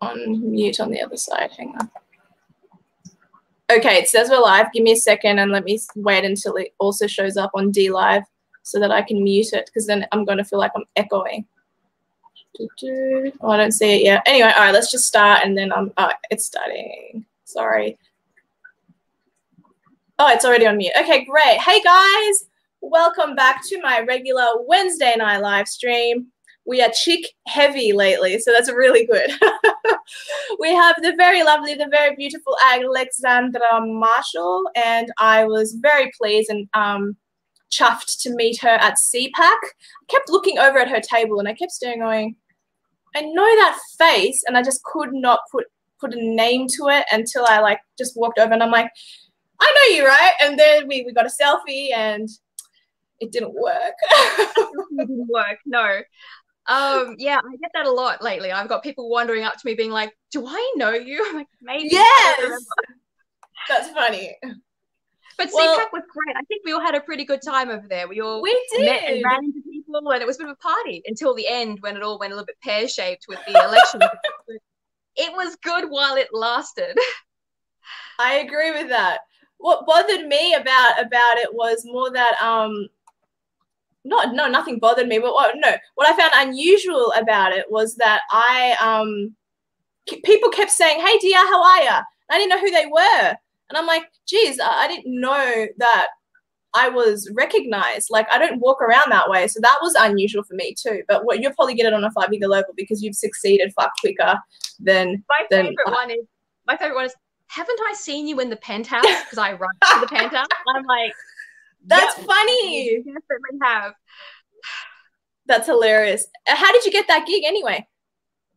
on mute on the other side. Hang on. Okay, it says we're live. Give me a second and let me wait until it also shows up on D Live so that I can mute it, because then I'm going to feel like I'm echoing. Oh, I don't see it yet. Anyway, all right, let's just start and then it's starting. Sorry. Oh, it's already on mute. Okay, great. Hey, guys. Welcome back to my regular Wednesday night live stream. We are chick heavy lately, so that's really good. We have the very lovely, the very beautiful Alexandra Marshall, and I was very pleased and chuffed to meet her at CPAC. I kept looking over at her table and I kept staring, going, I know that face, and I just could not put a name to it until I just walked over and I'm like, I know you, right? And then we got a selfie and it didn't work. It didn't work, no. Yeah, I get that a lot lately. I've got people wandering up to me being like, do I know you? I'm like, maybe. Yes. That's funny. But CPAC was great. I think we all had a pretty good time over there. We did. Met and ran into people, and it was a bit of a party until the end when it all went a little bit pear-shaped with the election. It was good while it lasted. I agree with that. What bothered me about it was more that nothing bothered me, but what I found unusual about it was that people kept saying, hey dear, how are ya? I didn't know who they were. And I'm like, geez, I didn't know that I was recognized. Like, I don't walk around that way. So that was unusual for me too. But you'll probably get it on a far bigger level because you've succeeded far quicker than... My favorite one is, haven't I seen you in the penthouse? Because I run to the penthouse. And I'm like... That's funny. You definitely have. That's hilarious. How did you get that gig anyway?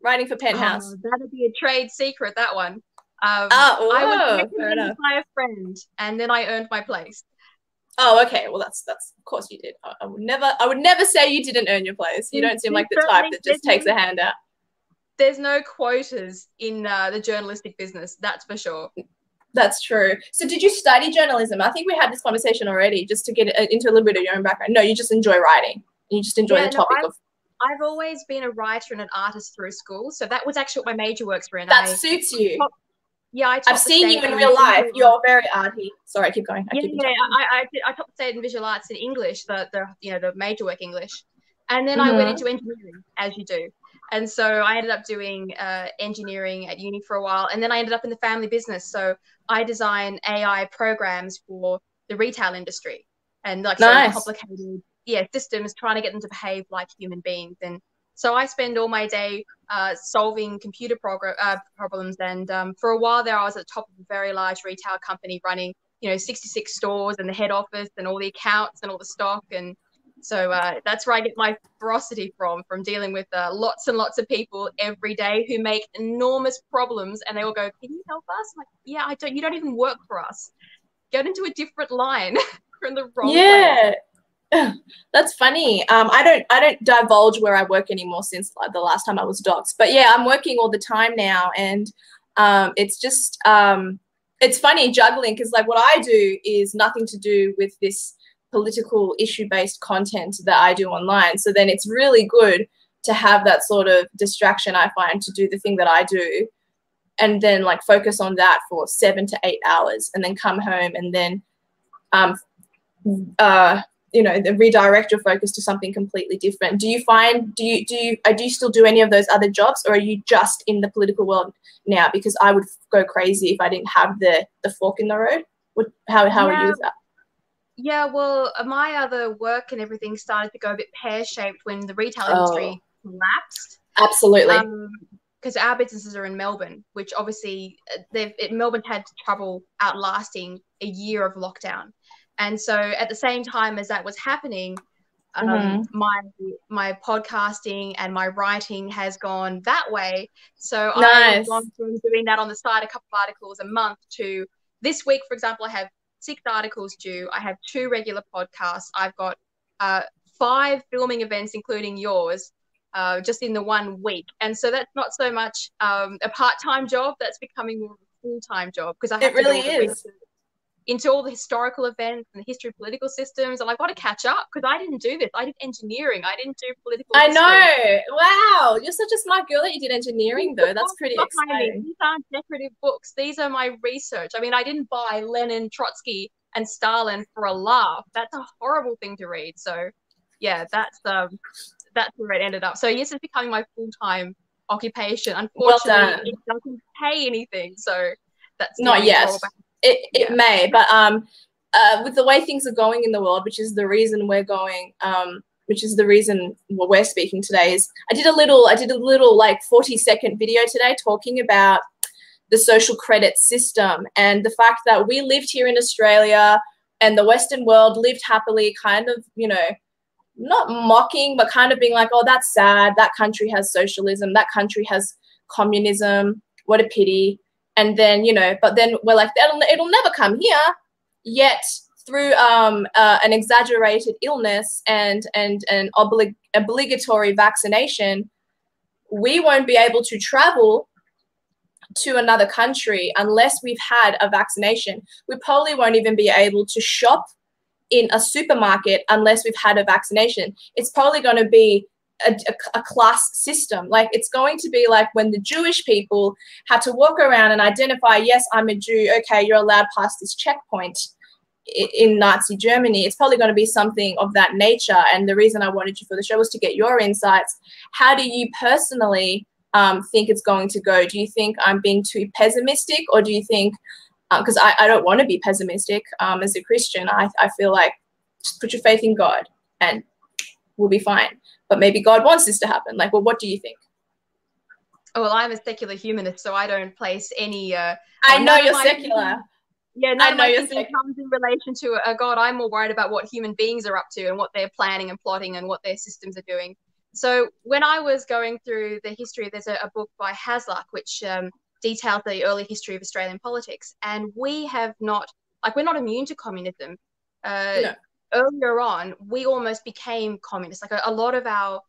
Writing for Penthouse. That'd be a trade secret, that one. I was recommended by a friend, and then I earned my place. Oh, okay. Well, that's of course you did. I would never say you didn't earn your place. You don't seem like the type that just takes a handout. There's no quotas in the journalistic business, that's for sure. That's true. So did you study journalism? I think we had this conversation already, just to get into a little bit of your own background. No, you just enjoy writing. You just enjoy the topic of... I've always been a writer and an artist through school, so that was actually what my major works for. And that suits you. I've seen you in real life. You're very arty. Sorry, keep going. I taught the state in visual arts and English, the major work English, and then I went into engineering, as you do. And so I ended up doing engineering at uni for a while, and then I ended up in the family business. So I design AI programs for the retail industry, and some complicated systems, trying to get them to behave like human beings. And so I spend all my day solving computer problems. And for a while there, I was at the top of a very large retail company running, 66 stores and the head office and all the accounts and all the stock. And so that's where I get my ferocity from dealing with lots and lots of people every day who make enormous problems, and they all go, can you help us? I'm like, yeah, I don't. You don't even work for us. Get into a different line. You're in the wrong place. That's funny. I don't divulge where I work anymore since the last time I was doxxed. But yeah, I'm working all the time now, and it's just it's funny juggling, because what I do is nothing to do with this political issue-based content that I do online. So then it's really good to have that sort of distraction, I find, to do the thing that I do, and then focus on that for 7 to 8 hours, and then come home and then then redirect your focus to something completely different. Do you still do any of those other jobs, or are you just in the political world now? Because I would go crazy if I didn't have the fork in the road. How are you with that? Yeah, well, my other work and everything started to go a bit pear-shaped when the retail industry collapsed. Absolutely. Because our businesses are in Melbourne, which obviously Melbourne had trouble outlasting a year of lockdown. And so at the same time as that was happening, my podcasting and my writing has gone that way. So I've gone from doing that on the side, a couple of articles a month, to this week, for example, I have 6 articles due. I have 2 regular podcasts. I've got 5 filming events, including yours, just in the 1 week. And so that's not so much a part-time job. That's becoming more of a full-time job, because I have to really is. into all the historical events and the history of political systems. And I've got to catch up because I didn't do this. I did engineering. I didn't do political history. I know. Wow. You're such a smart girl that you did engineering, though. That's pretty exciting. These aren't decorative books. These are my research. I mean, I didn't buy Lenin, Trotsky, and Stalin for a laugh. That's a horrible thing to read. So, yeah, that's where it ended up. So, yes, it's becoming my full-time occupation. Unfortunately, it doesn't pay anything. So, that's not yet. It may, but with the way things are going in the world, which is the reason we're going, which is the reason we're speaking today, is I did a little like 40-second video today talking about the social credit system and the fact that we lived here in Australia and the Western world lived happily, kind of, you know, not mocking, but kind of being like, oh, that's sad. That country has socialism. That country has communism. What a pity. And then, you know, but then we're like, it'll never come here. Yet through an exaggerated illness and an obligatory vaccination, we won't be able to travel to another country unless we've had a vaccination. We probably won't even be able to shop in a supermarket unless we've had a vaccination. It's probably going to be a class system. Like, it's going to be like when the Jewish people had to walk around and identify, yes, I'm a Jew. Okay, you're allowed past this checkpoint in Nazi Germany. It's probably going to be something of that nature. And the reason I wanted you for the show was to get your insights. How do you personally think it's going to go? Do you think I'm being too pessimistic, or do you think, because I don't want to be pessimistic as a Christian, I feel like just put your faith in God and we'll be fine. But maybe God wants this to happen. Like, well, what do you think? Oh, well, I'm a secular humanist, so I don't place any... I know you're secular. Yeah, none of my thinking comes in relation to a God. I'm more worried about what human beings are up to and what they're planning and plotting and what their systems are doing. So when I was going through the history, there's a book by Hasluck, which details the early history of Australian politics. And we have not, like, we're not immune to communism. No. Earlier on, we almost became communists. Like a lot of our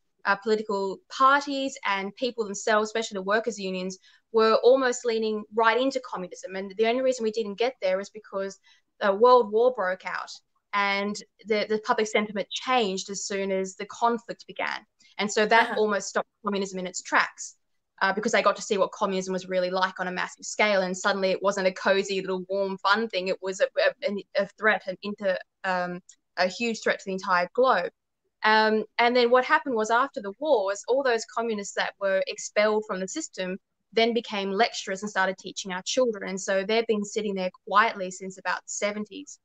political parties and people themselves, especially the workers' unions, were almost leaning right into communism. And the only reason we didn't get there is because the World War broke out and the public sentiment changed as soon as the conflict began. And so that almost stopped communism in its tracks because they got to see what communism was really like on a massive scale. And suddenly it wasn't a cozy little warm fun thing. It was a threat, a huge threat to the entire globe. And then what happened was, after the war, was all those communists that were expelled from the system then became lecturers and started teaching our children. And so they've been sitting there quietly since about the 70s,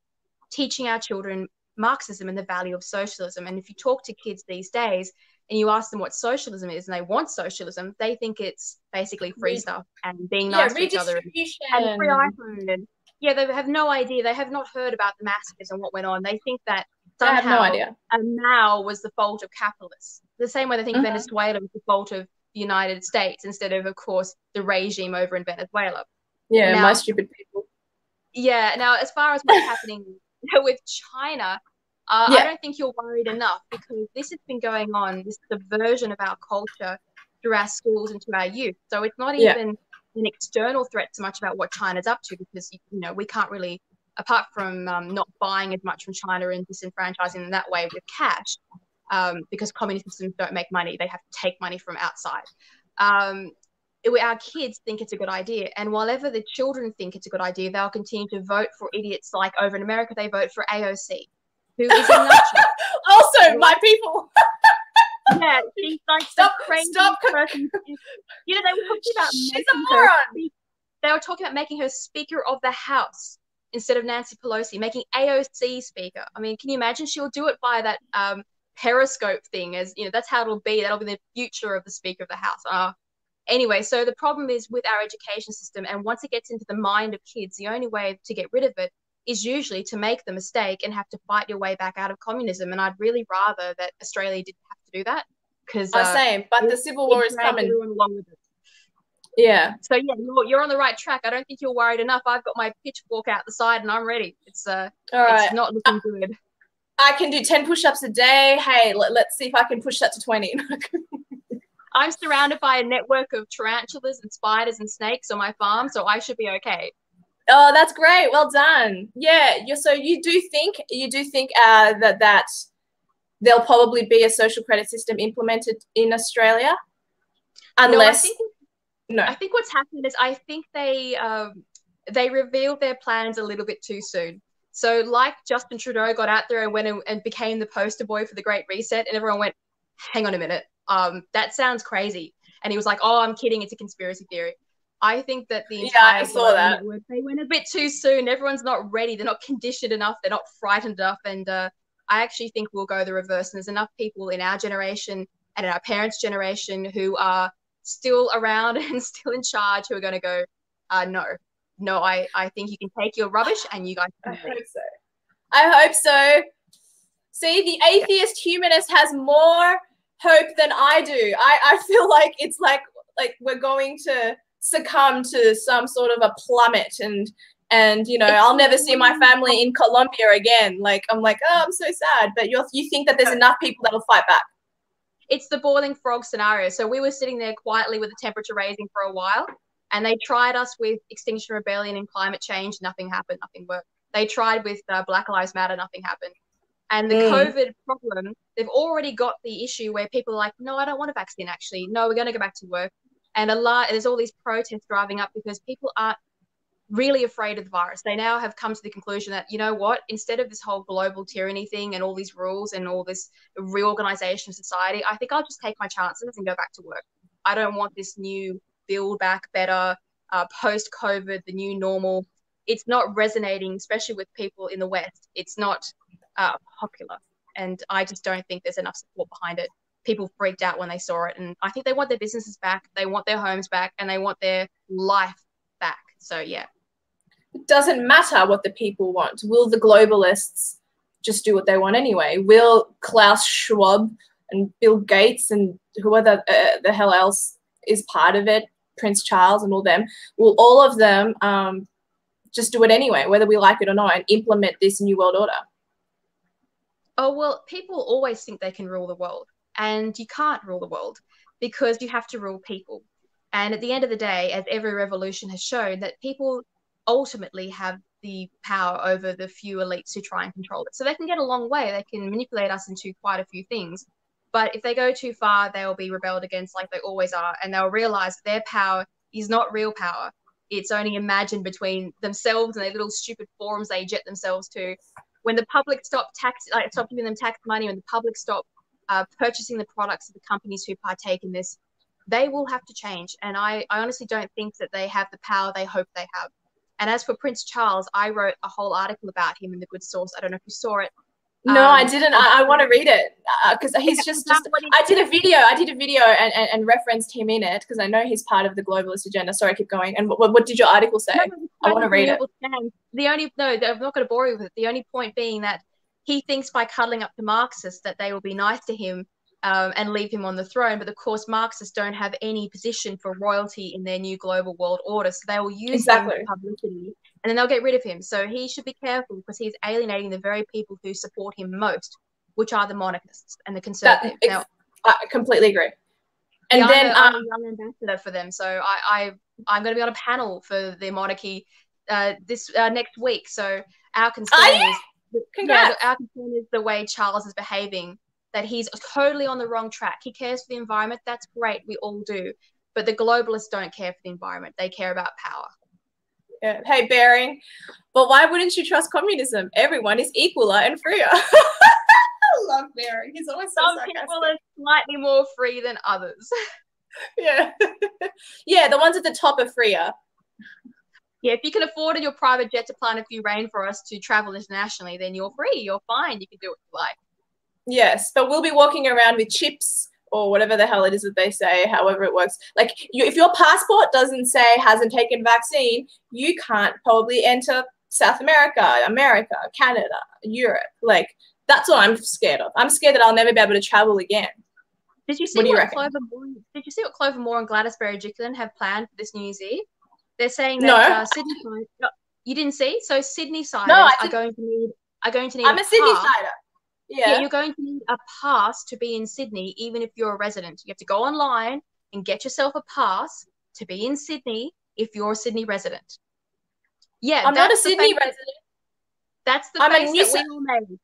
teaching our children Marxism and the value of socialism. And if you talk to kids these days and you ask them what socialism is and they want socialism, they think it's basically free stuff and being nice to each other and free iPhone. And they have no idea. They have not heard about the massacres and what went on. They think that somehow a Mao was the fault of capitalists. The same way they think Venezuela was the fault of the United States instead of course, the regime over in Venezuela. Yeah, my stupid people. Yeah. Now, as far as what's happening with China, I don't think you're worried enough, because this has been going on, this subversion of our culture through our schools and to our youth. So it's not even an external threat so much about what China's up to, because, you know, we can't really, apart from not buying as much from China and disenfranchising in that way with cash, because communist systems don't make money. They have to take money from outside. Our kids think it's a good idea. And while ever the children think it's a good idea, they'll continue to vote for idiots like over in America, they vote for AOC, who is a nutshell. Also, my people. Yeah, she's like the crazy person. You know, they were talking about she's a moron. They were talking about making her Speaker of the House instead of Nancy Pelosi, making AOC Speaker. I mean, can you imagine? She'll do it by that Periscope thing, as you know, that's how it'll be. That'll be the future of the Speaker of the House. Anyway, so the problem is with our education system, and once it gets into the mind of kids, the only way to get rid of it is usually to make the mistake and have to fight your way back out of communism. And I'd really rather that Australia didn't have to do that, because same. But the Civil War is coming. Along with it. Yeah. So yeah, you're on the right track. I don't think you're worried enough. I've got my pitchfork out the side and I'm ready. It's it's not looking good. I can do 10 push-ups a day. Hey, let's see if I can push that to 20. I'm surrounded by a network of tarantulas and spiders and snakes on my farm, so I should be okay. Oh, that's great. Well done. Yeah. So you do think that there'll probably be a social credit system implemented in Australia, unless I think what's happened is I think they revealed their plans a little bit too soon. So like Justin Trudeau got out there and went and became the poster boy for the Great Reset, and everyone went, hang on a minute, that sounds crazy. And he was like, oh, I'm kidding, it's a conspiracy theory. I think that the entire network, they went a bit too soon. Everyone's not ready. They're not conditioned enough. They're not frightened enough. And I actually think we'll go the reverse. And there's enough people in our generation and in our parents' generation who are still around and still in charge who are going to go, no, I think you can take your rubbish and you guys can leave. I hope so. See, the atheist humanist has more hope than I do. I feel like it's like we're going to succumb to some sort of a plummet, and you know, I'll never see my family in Colombia again. Like, I'm like, oh, I'm so sad. But you think that there's enough people that'll fight back. It's the boiling frog scenario. So we were sitting there quietly with the temperature raising for a while, and they tried us with Extinction Rebellion and climate change. Nothing happened. Nothing worked. They tried with Black Lives Matter. Nothing happened. And the COVID problem, they've already got the issue where people are like, no, I don't want a vaccine, actually. No, we're going to go back to work. And there's all these protests driving up because people aren't really afraid of the virus. They now have come to the conclusion that, you know what, instead of this whole global tyranny thing and all these rules and all this reorganization of society, I think I'll just take my chances and go back to work. I don't want this new build back better, post-COVID, the new normal. It's not resonating, especially with people in the West. It's not popular. And I just don't think there's enough support behind it. People freaked out when they saw it. And I think they want their businesses back, they want their homes back, and they want their life back. So, yeah. It doesn't matter what the people want. Will the globalists just do what they want anyway? Will Klaus Schwab and Bill Gates and whoever the hell else is part of it, Prince Charles and all them, will all of them just do it anyway, whether we like it or not, and implement this new world order? Oh, well, people always think they can rule the world, and you can't rule the world because you have to rule people. And at the end of the day, as every revolution has shown, that people ultimately have the power over the few elites who try and control it. So they can get a long way. They can manipulate us into quite a few things. But if they go too far, they will be rebelled against like they always are. And they'll realize that their power is not real power. It's only imagined between themselves and their little stupid forums they eject themselves to. When the public stop giving them tax money, when the public stop purchasing the products of the companies who partake in this, they will have to change. And I honestly don't think that they have the power they hope they have. And as for Prince Charles, I wrote a whole article about him in The Good Source. I don't know if you saw it. No, I didn't. I want to read it because he's just. I did a video and referenced him in it because I know he's part of the globalist agenda. Sorry, keep going. And what did your article say? No, I want to read it. I'm not going to bore you with it. The only point being that he thinks by cuddling up to Marxists that they will be nice to him and leave him on the throne. But of course, Marxists don't have any position for royalty in their new global world order, so they will use him for publicity, and then they'll get rid of him. So he should be careful because he's alienating the very people who support him most, which are the monarchists and the conservatives. Now, I completely agree. And I'm a young ambassador for them, so I'm going to be on a panel for the monarchy this next week. So our concern is the way Charles is behaving. That he's totally on the wrong track. He cares for the environment. That's great. We all do. But the globalists don't care for the environment. They care about power. Yeah. Hey, Baring, but why wouldn't you trust communism? Everyone is equaler and freer. I love Baring. He's always so sarcastic. Some people are slightly more free than others. Yeah. Yeah, the ones at the top are freer. Yeah, if you can afford in your private jet to plant a few rainforests to travel internationally, then you're free. You're fine. You can do what you like. Yes, but we'll be walking around with chips or whatever the hell it is that they say, however it works. Like, if your passport doesn't say hasn't taken vaccine, you can't probably enter South America, Canada, Europe. Like, that's what I'm scared of. I'm scared that I'll never be able to travel again. Did you see what Clover Moore and Gladys Berejiklian have planned for this New Year's Eve? They're saying that Sydney side. No, you didn't see? So Sydney siders are going to need. I'm a Sydney sider. Yeah, you're going to need a pass to be in Sydney, even if you're a resident. You have to go online and get yourself a pass to be in Sydney if you're a Sydney resident. Yeah, I'm not a that's the Sydney face. resident. That's the I'm a face New that we all made.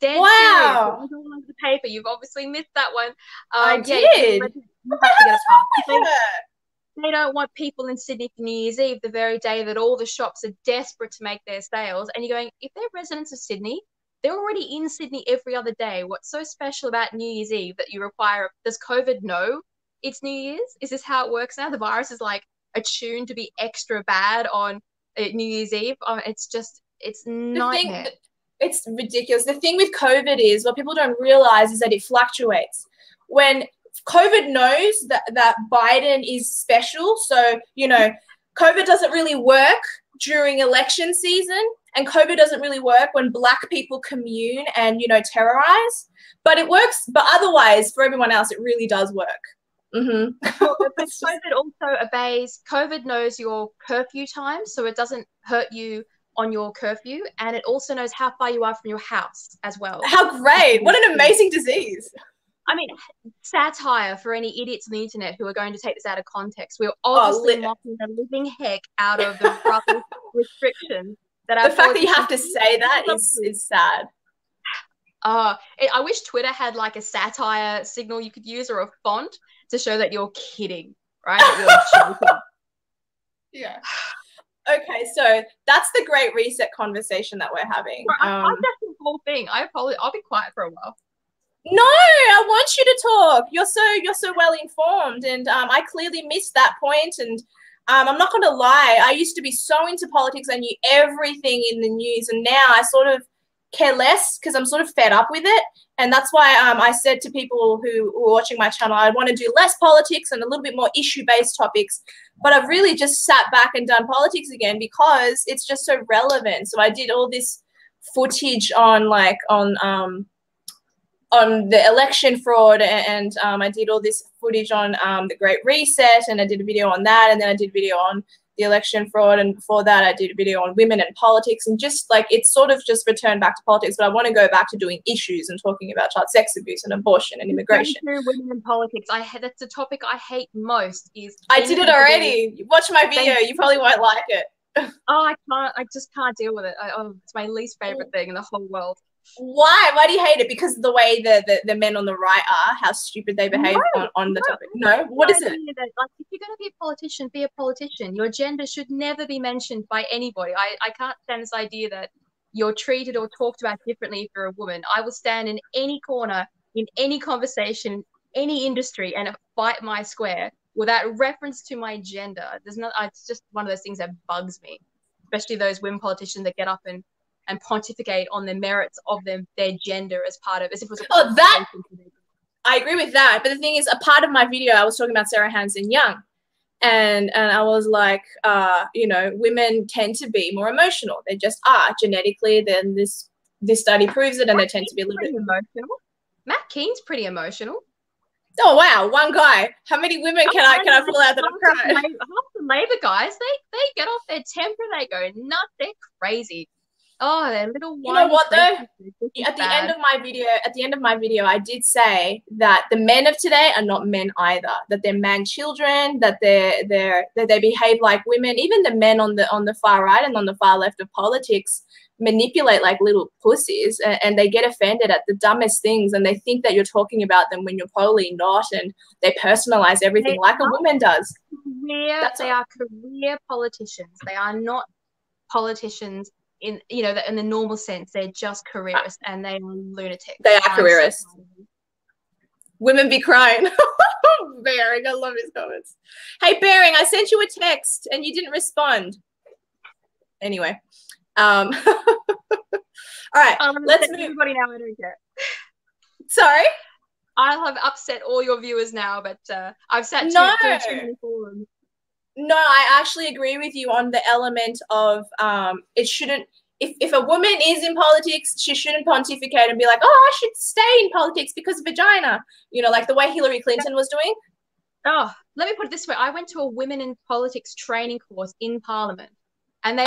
Dead serious. It Wow. was all over the paper. You've obviously missed that one. Serious. It Wow. was all over the paper. You've obviously missed that one. I Yeah, if you're a did. resident, you What the have to hell get a is pass. wrong with her? They don't want people in Sydney for New Year's Eve, the very day that all the shops are desperate to make their sales. And you're going, if they're residents of Sydney, they're already in Sydney every other day. What's so special about New Year's Eve that you require? Does COVID know it's New Year's? Is this how it works now? The virus is like attuned to be extra bad on New Year's Eve. It's The thing, nightmare. it's ridiculous. The thing with COVID is what people don't realize is that it fluctuates. When COVID knows that Biden is special, so, COVID doesn't really work during election season, and COVID doesn't really work when Black people commune and, terrorize. But it works, but otherwise, for everyone else, it really does work. Well, but COVID also obeys. COVID knows your curfew time, so it doesn't hurt you on your curfew, and it also knows how far you are from your house as well. How great. What an amazing disease. I mean, satire for any idiots on the internet who are going to take this out of context. We're obviously mocking the living heck out of the rubbish restrictions that the fact that you have to say that is sad. I wish Twitter had like a satire signal you could use or a font to show that you're kidding, right? That you're joking. Yeah. Okay, so that's the Great Reset conversation that we're having. That's the whole thing. I'll be quiet for a while. No, I want you to talk. You're so well informed, and I clearly missed that point. And I'm not going to lie, I used to be so into politics. I knew everything in the news, and now I sort of care less because I'm sort of fed up with it. And that's why I said to people who were watching my channel, I want to do less politics and a little bit more issue-based topics. But I've really just sat back and done politics again because it's just so relevant. So I did all this footage on the election fraud, and I did all this footage on the Great Reset, and I did a video on that, and then I did a video on the election fraud, and before that I did a video on women and politics, and just like it's sort of just returned back to politics, but I want to go back to doing issues and talking about child sex abuse and abortion and immigration. Women and politics. That's the topic I hate most. I did it already. Watch my video. You probably won't like it. I can't. I just can't deal with it. It's my least favorite thing in the whole world. Why? Why do you hate it? Because of the way the men on the right are, how stupid they behave on the topic. No? What is it? Like, if you're going to be a politician, be a politician. Your gender should never be mentioned by anybody. I can't stand this idea that you're treated or talked about differently if you're a woman. I will stand in any corner, in any conversation, any industry, and fight my square without reference to my gender. It's just one of those things that bugs me, especially those women politicians that get up and pontificate on the merits of their gender as if it was I agree with that. But the thing is, a part of my video, I was talking about Sarah Hanson Young, and I was like, women tend to be more emotional. They just are genetically. Then this study proves it, and they tend to be a little bit emotional. Matt Keen's pretty emotional. Oh wow, one guy. How many women can I pull out that I'm crying? Half the Labour guys, they get off their temper, they go nuts, they're crazy. Oh, they're little. You know what though? At the end of my video, I did say that the men of today are not men either. That they're man children. That they behave like women. Even the men on the far right and on the far left of politics manipulate like little pussies, and they get offended at the dumbest things, and they think that you're talking about them when you're probably not, and they personalize everything like a woman does. They are career politicians. They are not politicians in the normal sense. They're just careerists, and they are lunatics. They are careerists. Women be crying. Bearing, I love his comments. Hey Bearing, I sent you a text and you didn't respond. Anyway. All right, let's move. Everybody now, I don't care. Sorry? I'll have upset all your viewers now, but I've sat through too many forums. No, I actually agree with you on the element of it shouldn't. If a woman is in politics, she shouldn't pontificate and be like, oh, I should stay in politics because of vagina. Like the way Hillary Clinton was doing. Oh, let me put it this way. I went to a women in politics training course in Parliament. And they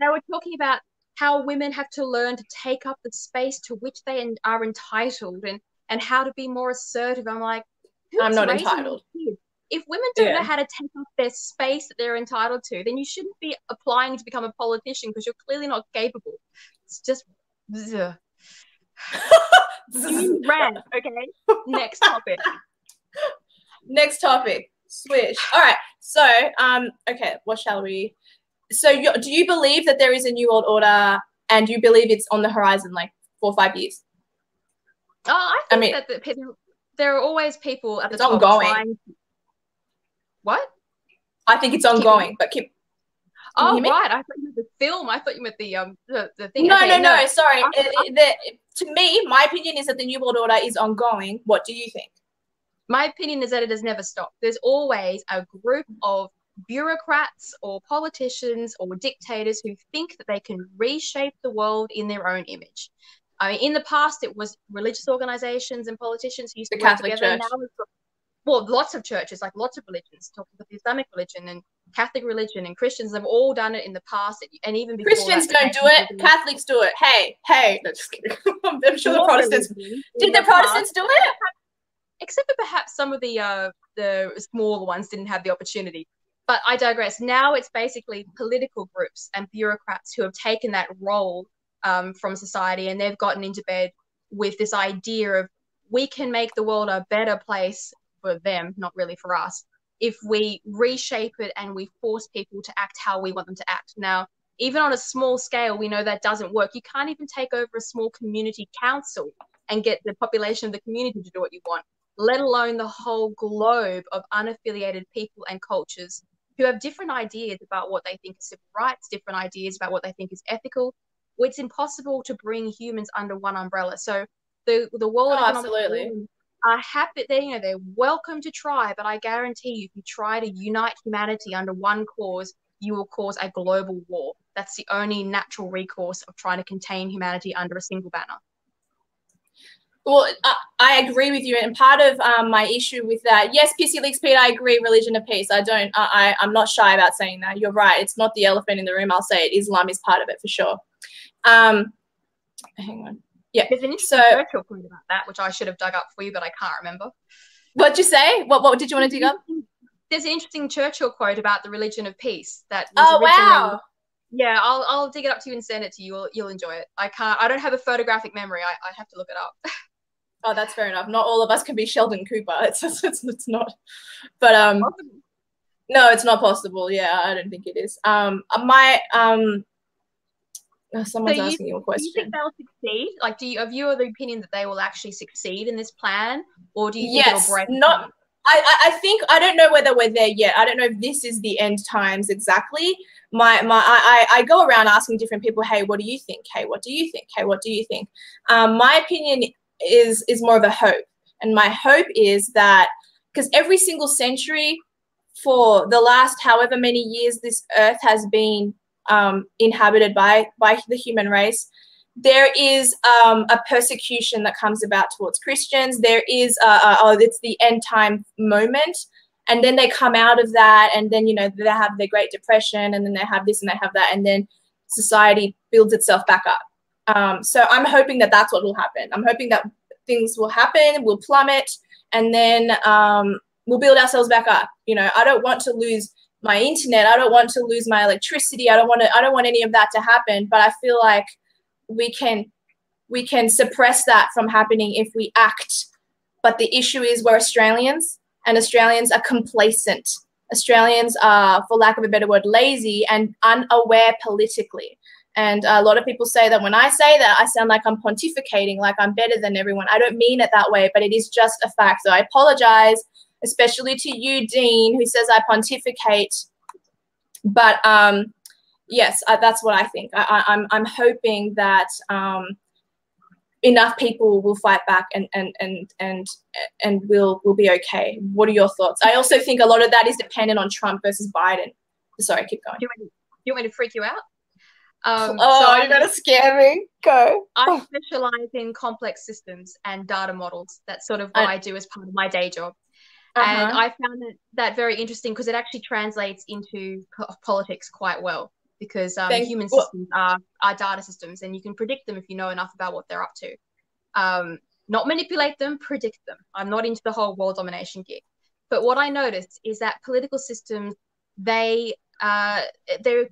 were talking about how women have to learn to take up the space to which they are entitled, and how to be more assertive. I'm like, I'm not entitled. If women don't know how to take up their space that they're entitled to, then you shouldn't be applying to become a politician because you're clearly not capable. It's just rant. Okay, next topic. Next topic. Switch. All right. So, okay, what shall we? So, do you believe that there is a new world order, and you believe it's on the horizon, like 4 or 5 years? Oh, I think that there are always people at the top ongoing. trying. What? I think it's ongoing, but keep. Oh, right. I thought you meant the film. I thought you meant the thing. No, okay, no. Sorry. To me, my opinion is that the new world order is ongoing. What do you think? My opinion is that it has never stopped. There's always a group of bureaucrats or politicians or dictators who think that they can reshape the world in their own image. I mean, in the past, it was religious organizations and politicians who used to work together. Church. Now well, lots of churches, like lots of religions, talking about the Islamic religion and Catholic religion and Christians have all done it in the past, and even before Christians don't do it. Catholics do it. Hey, no, just kidding. I'm sure the Protestants did. The Protestants do it? Except for perhaps some of the smaller ones didn't have the opportunity. But I digress. Now it's basically political groups and bureaucrats who have taken that role from society, and they've gotten into bed with this idea of we can make the world a better place for them, not really for us, if we reshape it and we force people to act how we want them to act. Now, even on a small scale, we know that doesn't work. You can't even take over a small community council and get the population of the community to do what you want, let alone the whole globe of unaffiliated people and cultures who have different ideas about what they think is civil rights, different ideas about what they think is ethical. It's impossible to bring humans under one umbrella. So the World Economic Forum are happy, they're welcome to try, but I guarantee you, if you try to unite humanity under one cause, you will cause a global war. That's the only natural recourse of trying to contain humanity under a single banner. Well, I agree with you, and part of my issue with that, yes, PC Leaks Pete, I agree, religion of peace. I'm not shy about saying that. You're right. It's not the elephant in the room. I'll say it. Islam is part of it for sure. Hang on. Yeah. There's an interesting Churchill point about that, which I should have dug up for you, but I can't remember. What'd you say? What did you want to dig up? There's an interesting Churchill quote about the religion of peace that was wow. Yeah, I'll dig it up to you and send it to you. You'll enjoy it. I don't have a photographic memory. I have to look it up. Oh, that's fair enough. Not all of us can be Sheldon Cooper. It's not. But no, it's not possible. Yeah, I don't think it is. Someone's asking you a question. Do you think they'll succeed? Like, have you the opinion that they will actually succeed in this plan, or do you think it'll break? Not. I think, I don't know whether we're there yet. I don't know if this is the end times exactly. I go around asking different people, hey, what do you think? Hey, what do you think? Hey, what do you think? My opinion is more of a hope, and my hope is that because every single century for the last however many years this earth has been inhabited by the human race, there is a persecution that comes about towards Christians. There is it's the end time moment, and then they come out of that, and then they have their Great Depression, and then they have this and they have that, and then society builds itself back up. So I'm hoping that that's what will happen. I'm hoping that things will happen, we'll plummet, and then we'll build ourselves back up. I don't want to lose my internet. I don't want to lose my electricity. I don't want any of that to happen. But I feel like we can suppress that from happening if we act. But the issue is we're Australians, and Australians are complacent. Australians are, for lack of a better word, lazy and unaware politically. And a lot of people say that when I say that, I sound like I'm pontificating, like I'm better than everyone. I don't mean it that way, but it is just a fact. So I apologize, especially to you, Dean, who says I pontificate. But yes, that's what I think. I'm hoping that enough people will fight back and we'll be okay. What are your thoughts? I also think a lot of that is dependent on Trump versus Biden. Sorry, keep going. Do you want me to freak you out? You're gonna scare me. Go. I specialize in complex systems and data models. That's sort of what I do as part of my day job. And I found that very interesting because it actually translates into politics quite well, because human systems are data systems, and you can predict them if you know enough about what they're up to. Not manipulate them, predict them. I'm not into the whole world domination gig. But what I noticed is that political systems, they're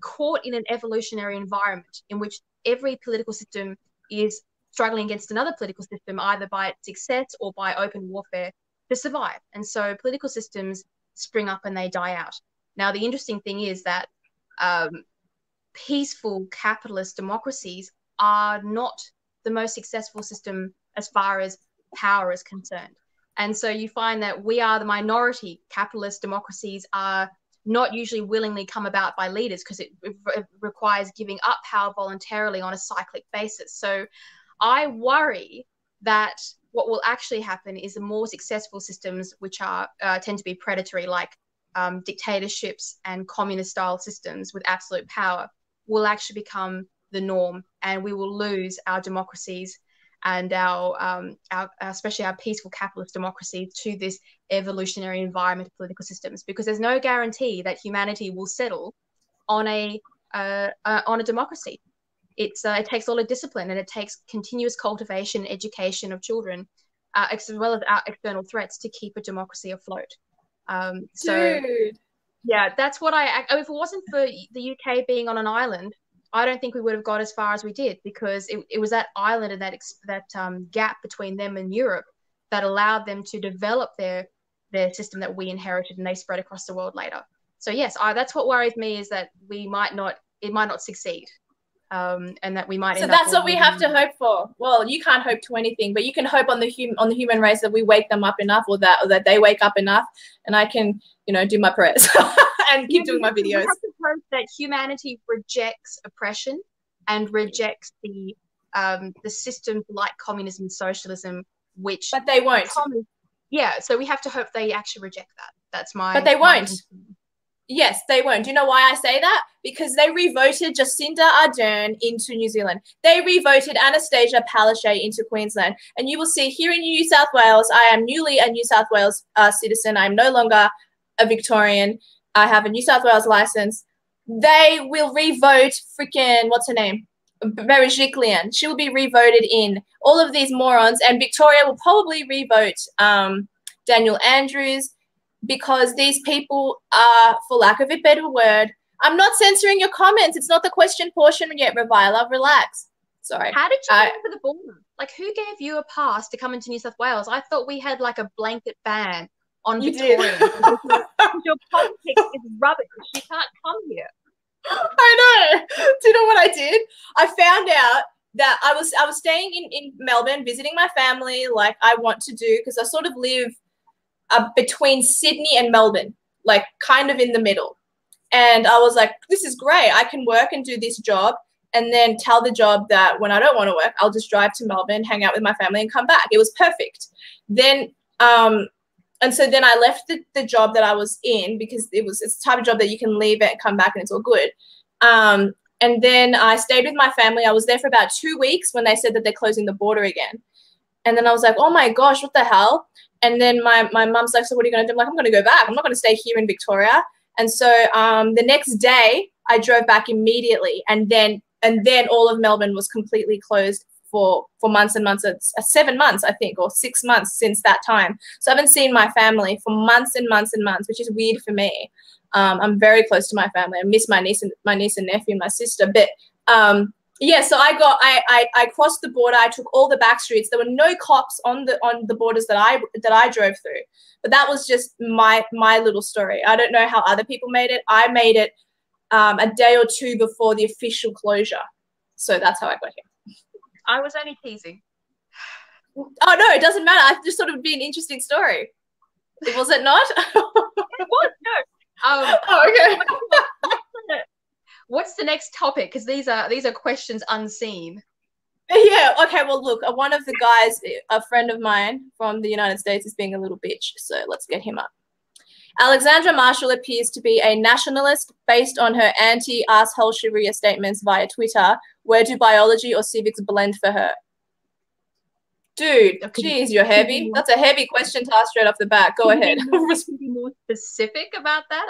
caught in an evolutionary environment in which every political system is struggling against another political system, either by its success or by open warfare, to survive. And so political systems spring up and they die out. Now, the interesting thing is that peaceful capitalist democracies are not the most successful system as far as power is concerned. And so you find that we are the minority. Capitalist democracies are not usually willingly come about by leaders because it requires giving up power voluntarily on a cyclic basis. So I worry that what will actually happen is the more successful systems, which are tend to be predatory, like dictatorships and communist-style systems with absolute power, will actually become the norm, and we will lose our democracies and our especially our peaceful capitalist democracies to this evolutionary environment of political systems, because there's no guarantee that humanity will settle on a democracy. It takes a lot of discipline, and it takes continuous cultivation, education of children, as well as our external threats to keep a democracy afloat. So, yeah, that's what if it wasn't for the UK being on an island, I don't think we would have got as far as we did, because it was that island and that gap between them and Europe that allowed them to develop their system that we inherited, and they spread across the world later. So yes, that's what worries me, is that it might not succeed, and that we might. So that's what we have to hope for. Well, you can't hope to anything, but you can hope on the human race that we wake them up enough, or that they wake up enough, and I can do my prayers and keep doing my videos. We have to hope that humanity rejects oppression and rejects the systems like communism and socialism, but they won't. Yeah, so we have to hope they actually reject that. That's my. But they won't. Yes, they won't. Do you know why I say that? Because they revoted Jacinda Ardern into New Zealand. They revoted Anastasia Palaszczuk into Queensland. And you will see here in New South Wales, I am newly a New South Wales citizen. I'm no longer a Victorian. I have a New South Wales license. They will revote freaking, what's her name? Berejiklian. She will be revoted in. All of these morons. And Victoria will probably revote Daniel Andrews, because these people are, for lack of a better word, I'm not censoring your comments. It's not the question portion yet, Reviler. Relax. Sorry. How did you get over the border? Like, who gave you a pass to come into New South Wales? I thought we had like a blanket ban on Victorians. Your politics is rubbish. You can't come here. I know. Do you know what I did? I found out that I was staying in Melbourne, visiting my family, like I want to do, because I sort of live between Sydney and Melbourne, like kind of in the middle. And I was like, this is great. I can work and do this job, and then tell the job that when I don't want to work, I'll just drive to Melbourne, hang out with my family, and come back. It was perfect. Then, and so then I left the job that I was in, because it's the type of job that you can leave it and come back and it's all good. And then I stayed with my family. I was there for about 2 weeks when they said that they're closing the border again. And then I was like, oh my gosh, what the hell? And then my mum's like, so what are you going to do? I'm like, I'm going to go back. I'm not going to stay here in Victoria. And so the next day I drove back immediately. And then all of Melbourne was completely closed for months and months. It's 7 months, I think, or 6 months since that time. So I haven't seen my family for months and months and months, which is weird for me. I'm very close to my family. I miss my niece and nephew and my sister. But yeah, so I crossed the border. I took all the back streets. There were no cops on the borders that I drove through. But that was just my little story. I don't know how other people made it. I made it a day or two before the official closure. So that's how I got here. I was only teasing. Oh no, it doesn't matter. I just thought it would be an interesting story. Was it not? It was, no. Oh, okay. What's the next topic? Because these are questions unseen. Yeah, okay, well, look, one of the guys, a friend of mine from the United States, is being a little bitch, so let's get him up. Alexandra Marshall appears to be a nationalist based on her anti-asshole Sharia statements via Twitter. Where do biology or civics blend for her? Dude, geez, you're heavy. That's a heavy question to ask straight off the bat. Go ahead. Can you be more specific about that?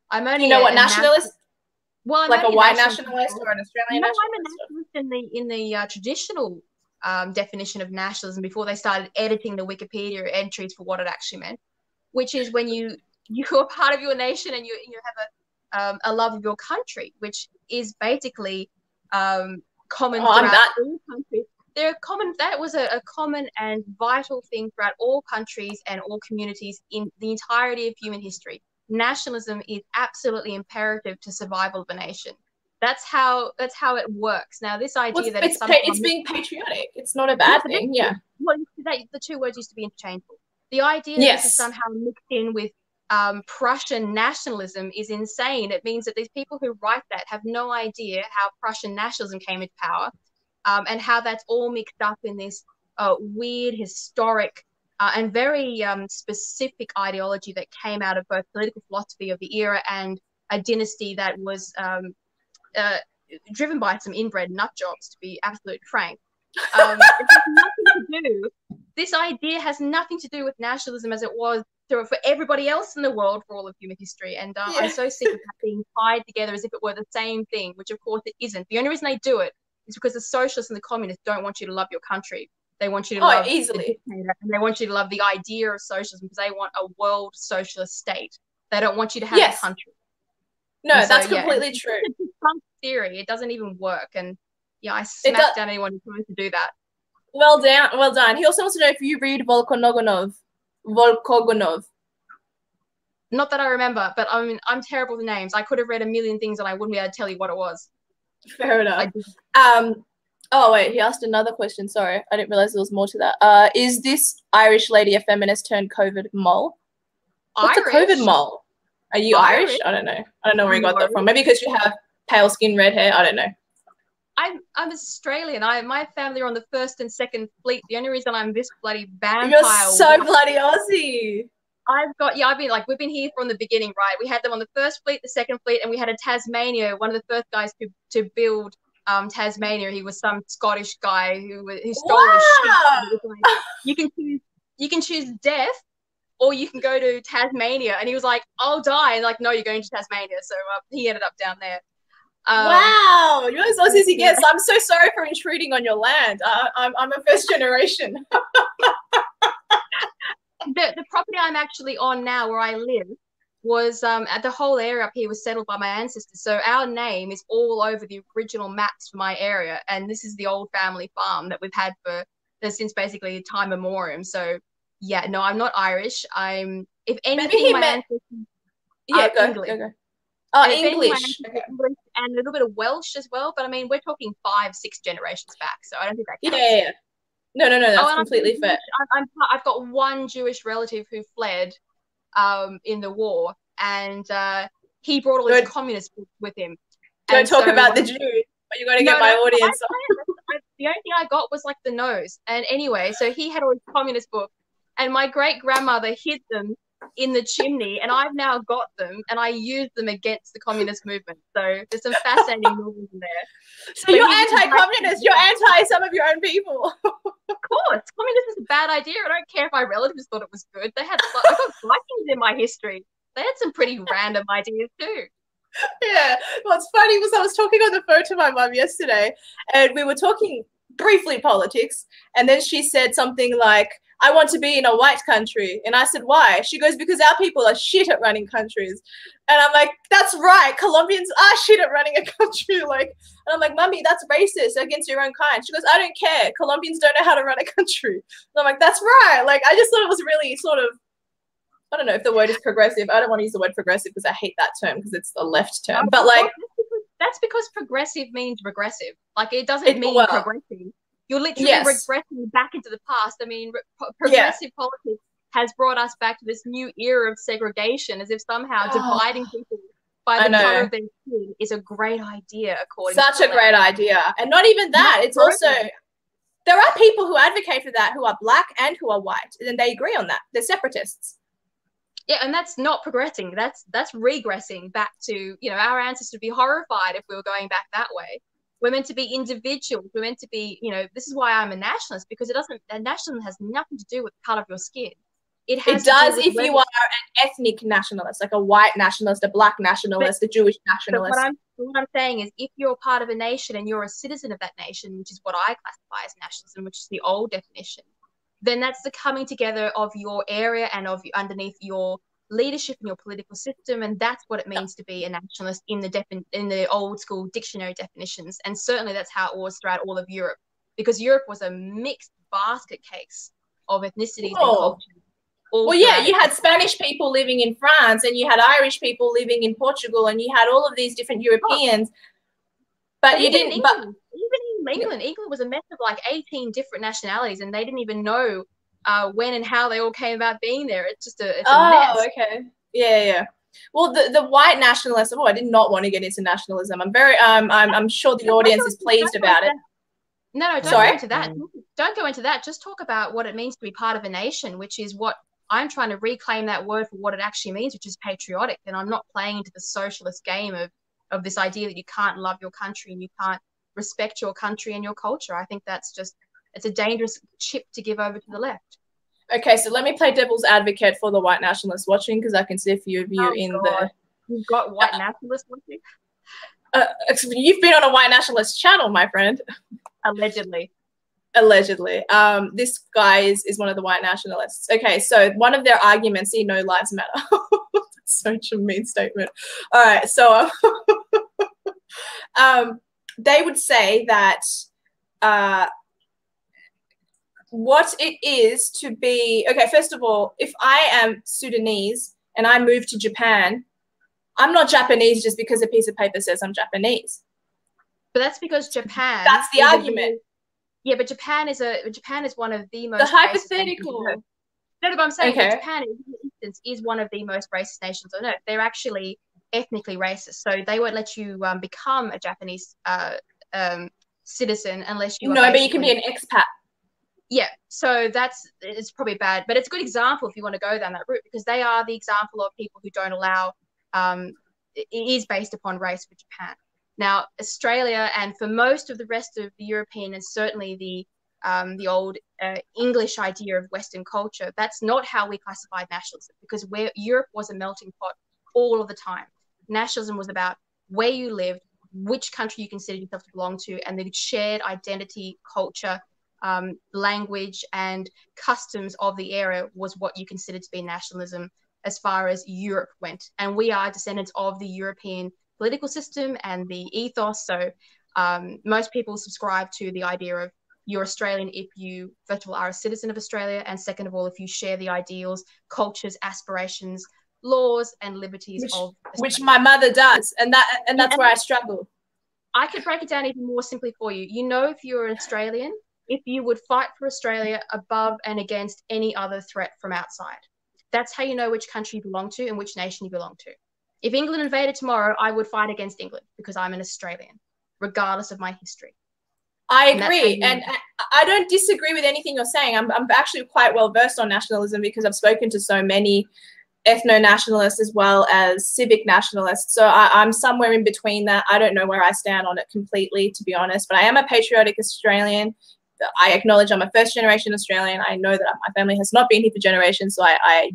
I'm only. You know what nationalist? Well, like a white nationalist or an Australian nationalist? I'm a nationalist in the traditional definition of nationalism before they started editing the Wikipedia entries for what it actually meant. which is when you are part of your nation and you have a love of your country, which is basically common throughout all countries. That was a common and vital thing throughout all countries and all communities in the entirety of human history. Nationalism is absolutely imperative to survival of a nation. That's how it works. Now, this idea that it's being patriotic. It's not a bad thing. Yeah. Well, the two words used to be interchangeable. The idea that this is somehow mixed in with Prussian nationalism is insane. It means that these people who write that have no idea how Prussian nationalism came into power, and how that's all mixed up in this weird, historic, and very specific ideology that came out of both political philosophy of the era and a dynasty that was driven by some inbred nut jobs, to be absolutely frank. This idea has nothing to do with nationalism as it was for everybody else in the world for all of human history. And I'm so sick of that being tied together as if it were the same thing, which of course it isn't. The only reason they do it is because the socialists and the communists don't want you to love your country. They want you to love easily, and they want you to love the idea of socialism because they want a world socialist state. They don't want you to have a country. No, that's completely true. It's a defunct theory. It doesn't even work. And I smack down anyone who tries to do that. Well done. He also wants to know if you read Volkogonov. Not that I remember, but I mean, I'm terrible with names. I could have read a million things and I wouldn't be able to tell you what it was. Fair enough. Oh, wait, he asked another question. Sorry, I didn't realize there was more to that. Is this Irish lady a feminist turned COVID mole? What's a COVID mole? Are you Irish? I don't know. I don't know where you got that from. Maybe because you have pale skin, red hair. I don't know. I'm Australian. My family are on the 1st and 2nd Fleet. The only reason I'm this bloody vampire. You're so bloody Aussie. We've been here from the beginning, right? We had them on the 1st Fleet, the 2nd Fleet, and we had a Tasmania, one of the first guys to build Tasmania. He was some Scottish guy who stole his ship. You can choose death, or you can go to Tasmania. And he was like, I'll die. And like, no, you're going to Tasmania. So he ended up down there. Wow, you're as Aussie as he gets. I'm so sorry for intruding on your land. I'm a first generation. The property I'm actually on now, where I live, was the whole area up here was settled by my ancestors. So our name is all over the original maps for my area, and this is the old family farm that we've had since basically time memoriam. So yeah, no, I'm not Irish. If anything, my ancestors English. Go. Oh, English. English and a little bit of Welsh as well. But I mean, we're talking 5-6 generations back, so I don't think that counts. Yeah. No, that's completely fair. I've got one Jewish relative who fled in the war, and he brought all his communist books with him. Don't talk about the Jews, but you're going to get my audience. The only thing I got was like the nose. And anyway, so he had all his communist books, and my great-grandmother hid them in the chimney, and I've now got them, and I use them against the communist movement. So there's some fascinating movies in there. So you're anti-communist. You're anti some of your own people. Of course, communism is a bad idea. I don't care if my relatives thought it was good. I've got Vikings in my history. They had some pretty random ideas too. Yeah, what's funny was I was talking on the phone to my mum yesterday, and we were talking briefly politics, and then she said something like, I want to be in a white country. And I said, why? She goes, because our people are shit at running countries. And I'm like, that's right. Colombians are shit at running a country. And I'm like, Mummy, that's racist against your own kind. She goes, I don't care. Colombians don't know how to run a country. And I'm like, that's right. I just thought it was really sort of, I don't know if the word is progressive. I don't want to use the word progressive because I hate that term because it's the left term. But that's because progressive means regressive. It doesn't mean progressive. You're literally regressing back into the past. I mean, progressive politics has brought us back to this new era of segregation, as if somehow dividing people by the color of their skin is a great idea, according to Such a great idea. And not even that. It's also, there are people who advocate for that who are black and who are white, and they agree on that. They're separatists. Yeah, and that's not progressing. That's regressing back to, our ancestors would be horrified if we were going back that way. We're meant to be individuals. We're meant to be, this is why I'm a nationalist, because nationalism has nothing to do with the color of your skin. It does if you are an ethnic nationalist, like a white nationalist, a black nationalist, a Jewish nationalist. But what I'm saying is, if you're part of a nation and you're a citizen of that nation, which is what I classify as nationalism, which is the old definition, then that's the coming together of your area and of underneath your leadership and your political system, and that's what it means to be a nationalist in the old school dictionary definitions. And certainly that's how it was throughout all of Europe, because Europe was a mixed basket case of ethnicities and cultures. Well, yeah, you had Spanish people living in France, and you had Irish people living in Portugal, and you had all of these different Europeans. But you didn't. Even in England was a mess of like 18 different nationalities, and they didn't even know when and how they all came about being there. It's just a mess. Oh, okay. Yeah. Well, the white nationalists. Oh, I did not want to get into nationalism. I'm very. I'm sure the audience is pleased about it. No, don't go into that. Don't go into that. Just talk about what it means to be part of a nation, which is what I'm trying to reclaim that word for what it actually means, which is patriotic. And I'm not playing into the socialist game of this idea that you can't love your country and you can't respect your country and your culture. I think it's a dangerous chip to give over to the left. Okay, so let me play devil's advocate for the white nationalists watching, because I can see a few of you You've got white nationalists watching? You've been on a white nationalist channel, my friend. Allegedly. This guy is one of the white nationalists. Okay, so one of their arguments, no lives matter. That's such a mean statement. All right, so they would say that what it is to be, okay, first of all, if I am Sudanese and I move to Japan, I'm not Japanese just because a piece of paper says I'm Japanese. But that's because Japan. That's the argument. Yeah, but Japan is one of the most. The hypothetical. No, but I'm saying okay. that Japan, for instance, is one of the most racist nations on earth. They're actually ethnically racist, so they won't let you become a Japanese citizen unless you. No, but you can be an expat. Yeah, so it's probably bad, but it's a good example if you want to go down that route, because they are the example of people who don't allow. It is based upon race for Japan. Now, Australia, and for most of the rest of the European and certainly the old English idea of Western culture, that's not how we classified nationalism, because Europe was a melting pot all of the time. Nationalism was about where you lived, which country you considered yourself to belong to, and the shared identity, culture, language, and customs of the area was what you considered to be nationalism as far as Europe went. And we are descendants of the European political system and the ethos. So most people subscribe to the idea of you're Australian if you, first of all, are a citizen of Australia, and second of all, if you share the ideals, cultures, aspirations, laws, and liberties of Australia. Which my mother does, and that's where I struggle. I could break it down even more simply for you. You know, if you're an Australian, if you would fight for Australia above and against any other threat from outside. That's how you know which country you belong to and which nation you belong to. If England invaded tomorrow, I would fight against England because I'm an Australian, regardless of my history. I agree, and I don't disagree with anything you're saying. I'm actually quite well versed on nationalism because I've spoken to so many ethno-nationalists as well as civic nationalists. So I'm somewhere in between that. I don't know where I stand on it completely, to be honest, but I am a patriotic Australian. I acknowledge I'm a first-generation Australian. I know that my family has not been here for generations, so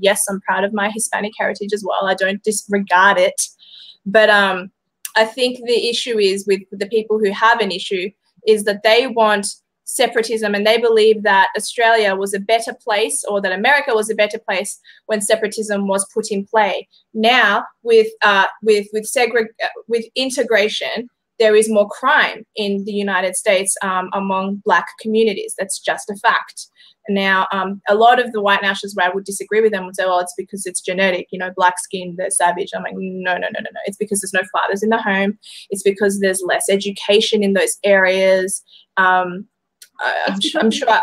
yes, I'm proud of my Hispanic heritage as well. I don't disregard it. But I think the issue is with the people who have an issue is that they want separatism, and they believe that Australia was a better place, or that America was a better place when separatism was put in play. Now, with integration, there is more crime in the United States among Black communities. That's just a fact. Now, a lot of the white nationalists, where I would disagree with them, would say, well, it's because it's genetic, black skin, they're savage. I'm like, no. It's because there's no fathers in the home. It's because there's less education in those areas. I'm sure.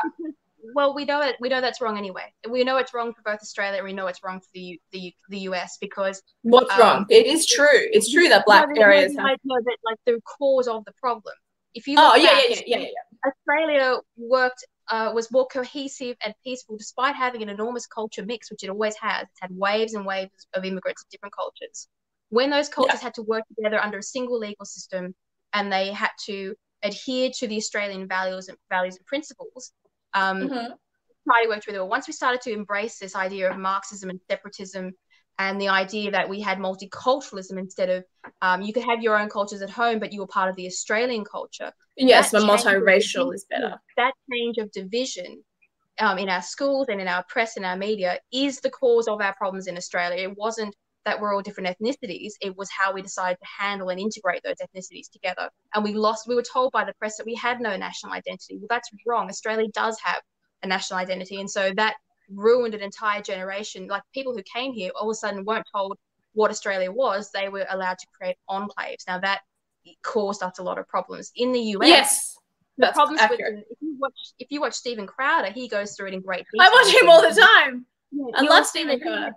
Well, we know that's wrong anyway. We know it's wrong for both Australia, and we know it's wrong for the US because what's wrong? It is true. It's true that Black areas. No, that like the cause of the problem. If you look back, Australia was more cohesive and peaceful despite having an enormous culture mix, which it always has. It's had waves and waves of immigrants of different cultures. When those cultures had to work together under a single legal system, and they had to adhere to the Australian values and principles, try to work together. Once we started to embrace this idea of Marxism and separatism, and the idea that we had multiculturalism instead of you could have your own cultures at home, but you were part of the Australian culture. Yes, but multiracial is better. That change of division in our schools and in our press and our media is the cause of our problems in Australia. It wasn't that we're all different ethnicities. It was how we decided to handle and integrate those ethnicities together. And we were told by the press that we had no national identity. Well, that's wrong. Australia does have a national identity. And so that ruined an entire generation. Like, people who came here all of a sudden weren't told what Australia was. They were allowed to create enclaves. Now, that caused us a lot of problems. In the US, yes, the problems accurate. with if you watch Steven Crowder, he goes through it in great detail. I watch him all the time. Yeah, I love Steven Crowder.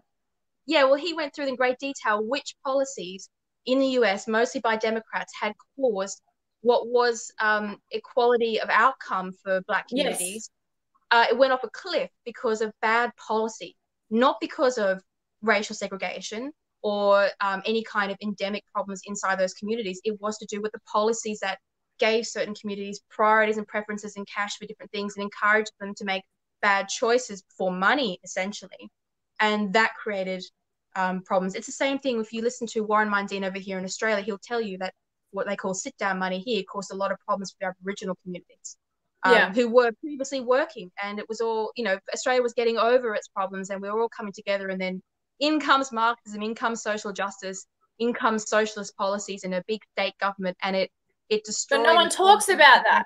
Yeah, well, he went through in great detail which policies in the US, mostly by Democrats, had caused what was equality of outcome for Black communities. Yes. It went off a cliff because of bad policy, not because of racial segregation or any kind of endemic problems inside those communities. It was to do with the policies that gave certain communities priorities and preferences and cash for different things and encouraged them to make bad choices for money, essentially. And that created problems. It's the same thing if you listen to Warren Mundine over here in Australia. He'll tell you that what they call sit-down money here caused a lot of problems for Aboriginal communities who were previously working. And it was all, Australia was getting over its problems and we were all coming together. And then in comes Marxism, in comes social justice, in comes socialist policies and a big state government, and it destroyed. But no one talks about that.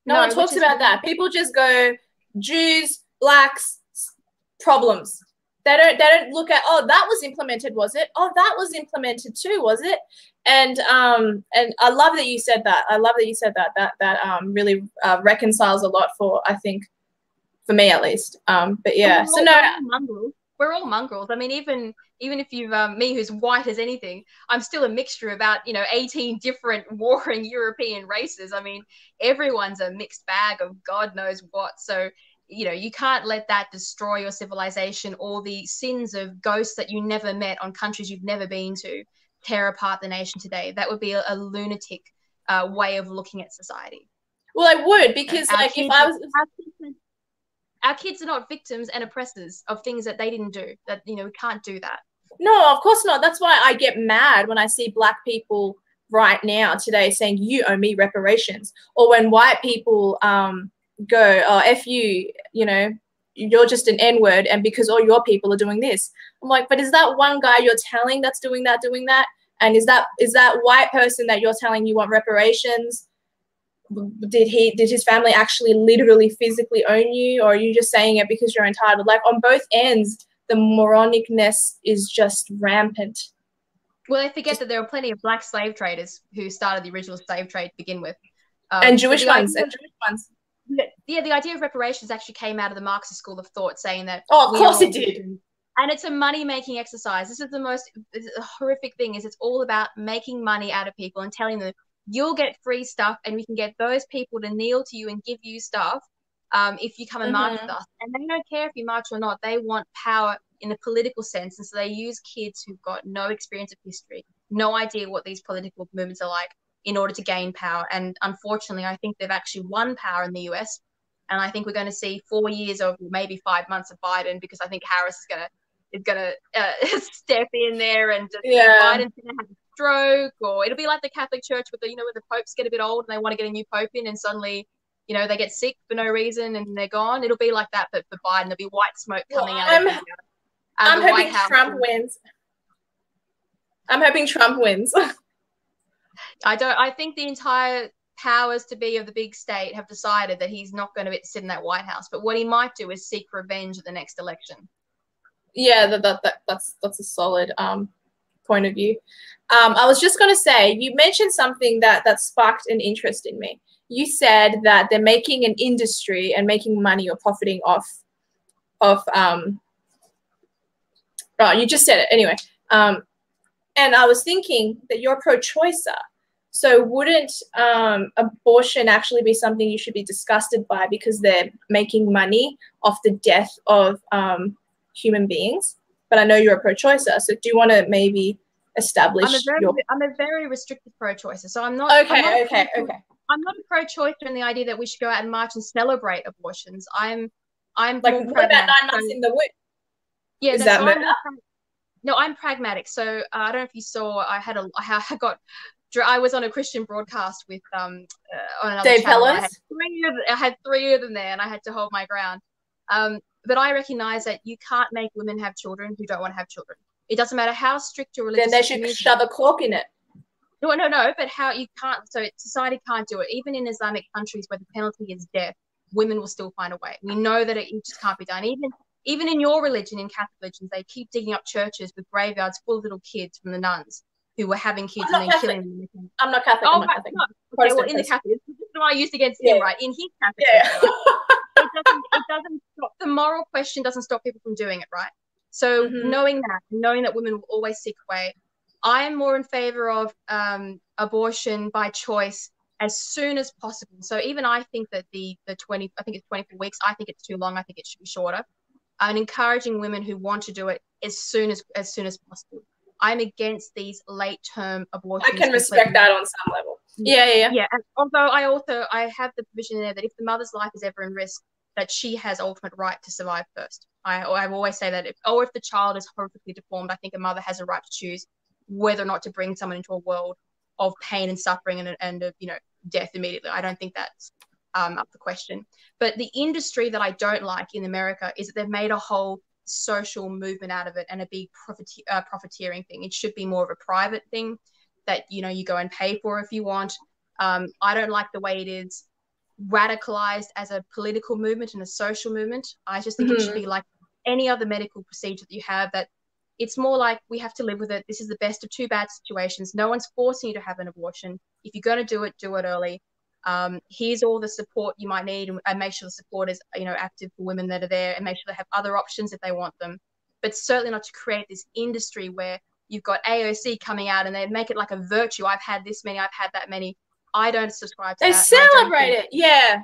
No one talks about that. People just go Jews, Blacks, problems. They don't look at, oh, that was implemented, was it? Oh, that was implemented too, was it? And I love that you said that. I love that you said that. That really reconciles a lot I think, for me at least. But yeah, we're all mongrels. I mean, even if you've me, who's white as anything, I'm still a mixture of about 18 different warring European races. I mean, everyone's a mixed bag of God knows what. So you can't let that destroy your civilization, or the sins of ghosts that you never met on countries you've never been to tear apart the nation today. That would be a lunatic way of looking at society. Well, I would, because our kids are not victims and oppressors of things that they didn't do. That we can't do that. No, of course not. That's why I get mad when I see Black people right now today saying you owe me reparations, or when white people go, oh, F you, you're just an N-word, and because all your people are doing this. I'm like, but is that one guy you're telling that's doing that? And is that white person that you're telling you want reparations? Did his family actually literally physically own you, or are you just saying it because you're entitled? Like, on both ends, the moronicness is just rampant. Well, they forget that there were plenty of Black slave traders who started the original slave trade to begin with. And Jewish ones. Yeah, the idea of reparations actually came out of the Marxist school of thought, saying that. Oh, of course it did. And it's a money-making exercise. This is the horrific thing, is it's all about making money out of people and telling them, you'll get free stuff and we can get those people to kneel to you and give you stuff if you come and march with us. And they don't care if you march or not. They want power in the political sense. And so they use kids who've got no experience of history, no idea what these political movements are like, in order to gain power. And unfortunately, I think they've actually won power in the US. And I think we're going to see 4 years of maybe 5 months of Biden, because I think Harris is gonna step in there, and Biden's going to have a stroke, or it'll be like the Catholic Church with where the popes get a bit old and they want to get a new pope in, and suddenly they get sick for no reason and they're gone. It'll be like that, but for Biden, there'll be white smoke coming out. I'm hoping Trump wins. I'm hoping Trump wins. I think the entire powers to be of the big state have decided that he's not going to sit in that White House. But what he might do is seek revenge at the next election. Yeah, that's a solid point of view. I was just going to say, you mentioned something that sparked an interest in me. You said that they're making an industry and making money or profiting off you just said it anyway. And I was thinking that you're a pro-choicer. So wouldn't abortion actually be something you should be disgusted by, because they're making money off the death of human beings? But I know you're a pro-choicer. So do you want to maybe establish I'm a very restricted pro-choicer. So I'm not okay. I'm not a pro-choicer in the idea that we should go out and march and celebrate abortions. I'm like, what about 9 months in the womb? Yeah, is that murder? No, I'm pragmatic. So I don't know if you saw, I got I was on a Christian broadcast with on another Dave channel. Pellis? I had three of them there, and I had to hold my ground. But I recognize that you can't make women have children who don't want to have children. It doesn't matter how strict your religious Then they should shove a cork in it. No, but how you can't, so society can't do it. Even in Islamic countries where the penalty is death, women will still find a way. We know that it just can't be done. Even in your religion, in Catholic religions, they keep digging up churches with graveyards full of little kids from the nuns who were having kids and then Catholic. killing them. I'm not Catholic. I'm not Catholic. No. Okay, well, in the Catholic, this is what I used against him, right? In his Catholic, it doesn't stop. The moral question doesn't stop people from doing it, right? So knowing that women will always seek a way, I am more in favor of abortion by choice as soon as possible. So even I think that the 20, I think it's 24 weeks. I think it's too long. I think it should be shorter. And encouraging women who want to do it as soon as possible. I'm against these late-term abortions. I can respect that on some level. Yeah. And although I have the provision in there that if the mother's life is ever in risk, that she has ultimate right to survive first. I always say that if the child is horrifically deformed, I think a mother has a right to choose whether or not to bring someone into a world of pain and suffering and death immediately. I don't think that's up for question. But the industry that I don't like in America is that they've made a whole social movement out of it and a big profiteering thing. It should be more of a private thing that you go and pay for if you want. I don't like the way it is radicalized as a political movement and a social movement. I just think it should be like any other medical procedure that you have, that it's more like we have to live with it. This is the best of two bad situations. No one's forcing you to have an abortion. If you're going to do it early. Here's all the support you might need, and make sure the support is active for women that are there, and make sure they have other options if they want them. But certainly not to create this industry where you've got AOC coming out and they make it like a virtue. I've had this many, I've had that many. I don't subscribe to that. They celebrate it. Yeah.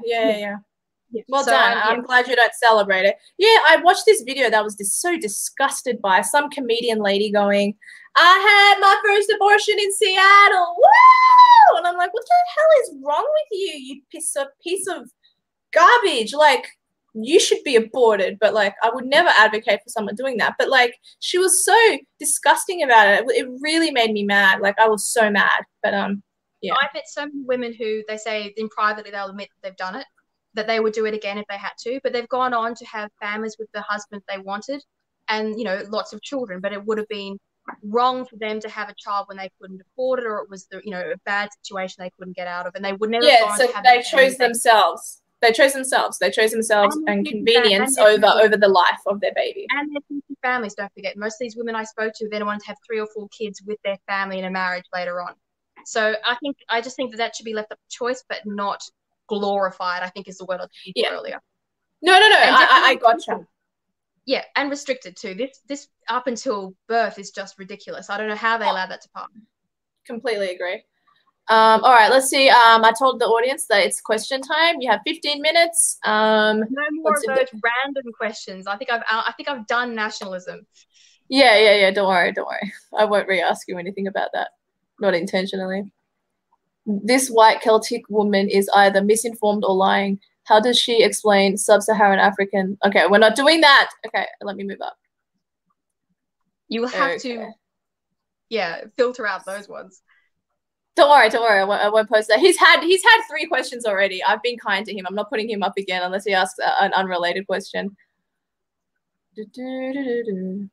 Well done. I'm glad you don't celebrate it. Yeah, I watched this video that was so disgusted by some comedian lady going, I had my first abortion in Seattle. Woo! And I'm like, what the hell is wrong with you, you piece of garbage? Like, you should be aborted. But like, I would never advocate for someone doing that. But like, she was so disgusting about it. It really made me mad. Like, I was so mad. But yeah. I've met so many women who they say in privately they'll admit that they've done it, that they would do it again if they had to, but they've gone on to have families with the husband they wanted and, lots of children, but it would have been wrong for them to have a child when they couldn't afford it, or it was a bad situation they couldn't get out of, and they would never so they chose themselves. They chose themselves and convenience over the life of their baby. And their future families, don't forget. Most of these women I spoke to then wanted to have 3 or 4 kids with their family in a marriage later on. So I just think that should be left up to choice, but not glorified, I think is the word I used earlier. No, I gotcha. Yeah, and restricted too. This up until birth is just ridiculous. I don't know how they allow that to pass. Completely agree. All right, let's see. I told the audience that it's question time. You have 15 minutes. No more of those random questions. I think I've done nationalism. Yeah. Don't worry. I won't re-ask you anything about that. Not intentionally. This white Celtic woman is either misinformed or lying. How does she explain sub-Saharan African? Okay, we're not doing that. Okay, let me move up. You will have to, filter out those ones. Don't worry. I won't post that. He's had 3 questions already. I've been kind to him. I'm not putting him up again unless he asks an unrelated question. All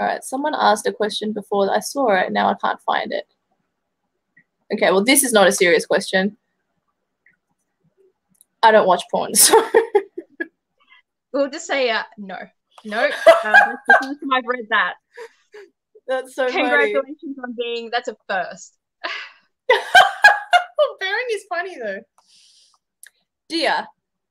right, someone asked a question before. I saw it. Now I can't find it. Okay, well, this is not a serious question. I don't watch porn, so. We'll just say no. That's the first time I've read that. That's so Congratulations on being, that's a first. Bearing is funny though. Dear,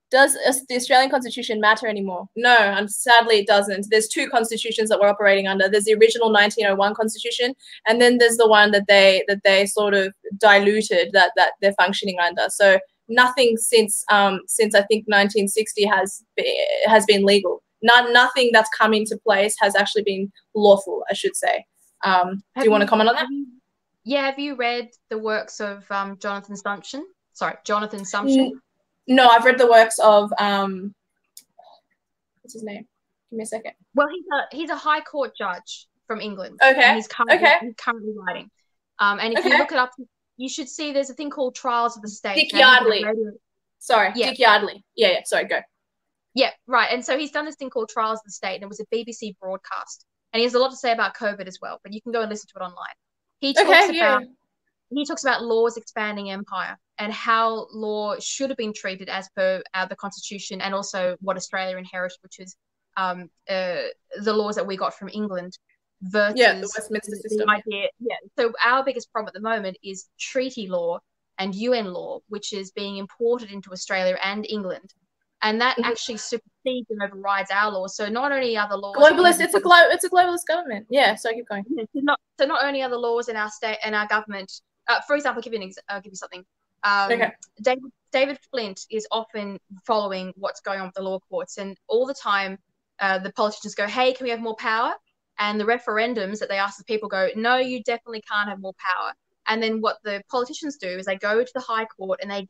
does the Australian Constitution matter anymore? No, and sadly it doesn't. There's 2 constitutions that we're operating under. There's the original 1901 Constitution, and then there's the one that they sort of diluted that they're functioning under. So nothing since I think 1960 has been legal. Nothing that's come into place has actually been lawful, I should say. Do you want to comment on that? Have you read the works of Jonathan Sumption? Jonathan Sumption. No, I've read the works of what's his name? Give me a second. Well, he's a High Court judge from England. Okay. And he's currently writing. And if you look it up, you should see there's a thing called Trials of the State. Dick Yardley. Sorry, yeah. Dick Yardley. Yeah, sorry, go. Yeah, right. And so he's done this thing called Trials of the State, and it was a BBC broadcast. And he has a lot to say about COVID as well, but you can go and listen to it online. He talks about law's expanding empire and how law should have been treated as per the Constitution, and also what Australia inherited, which is the laws that we got from England versus the Westminster system. idea. Yeah. So our biggest problem at the moment is treaty law and UN law, which is being imported into Australia and England. And that actually supersedes and overrides our laws. So not only are the laws globalist, it's a globalist government. Yeah, so keep going. So not only are the laws in our state and our government, for example, I'll give you something. David Flint is often following what's going on with the law courts, and all the time the politicians go, "Hey, can we have more power?" And the referendums that they ask the people go, "No, you definitely can't have more power." And then what the politicians do is they go to the High Court and they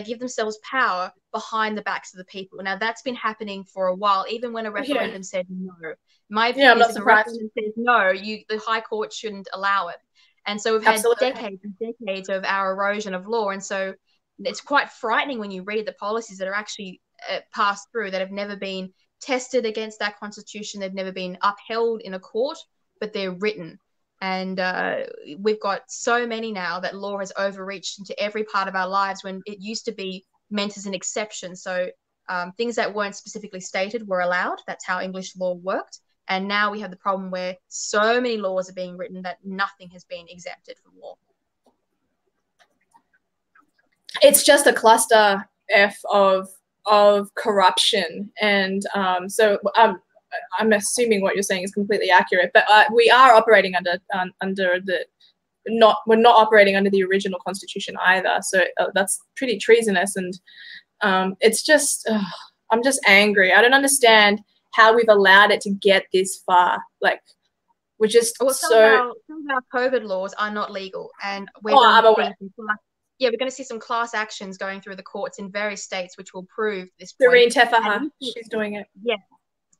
give themselves power behind the backs of the people. Now, that's been happening for a while, even when a referendum said no. My opinion is if a referendum says no, the High Court shouldn't allow it. And so we've had decades and decades of our erosion of law. And so it's quite frightening when you read the policies that are actually passed through that have never been tested against that Constitution. They've never been upheld in a court, but they're written. And we've got so many now that law has overreached into every part of our lives when it used to be meant as an exception. So things that weren't specifically stated were allowed. That's how English law worked. And now we have the problem where so many laws are being written that nothing has been exempted from law. It's just a cluster F of corruption. And I'm assuming what you're saying is completely accurate, but we are operating we're not operating under the original Constitution either. So that's pretty treasonous, and it's just I'm just angry. I don't understand how we've allowed it to get this far. Like, we're just some of our COVID laws are not legal, and we're going to see some class actions going through the courts in various states, which will prove this point. Serene Tefaha, she's doing it. Yeah.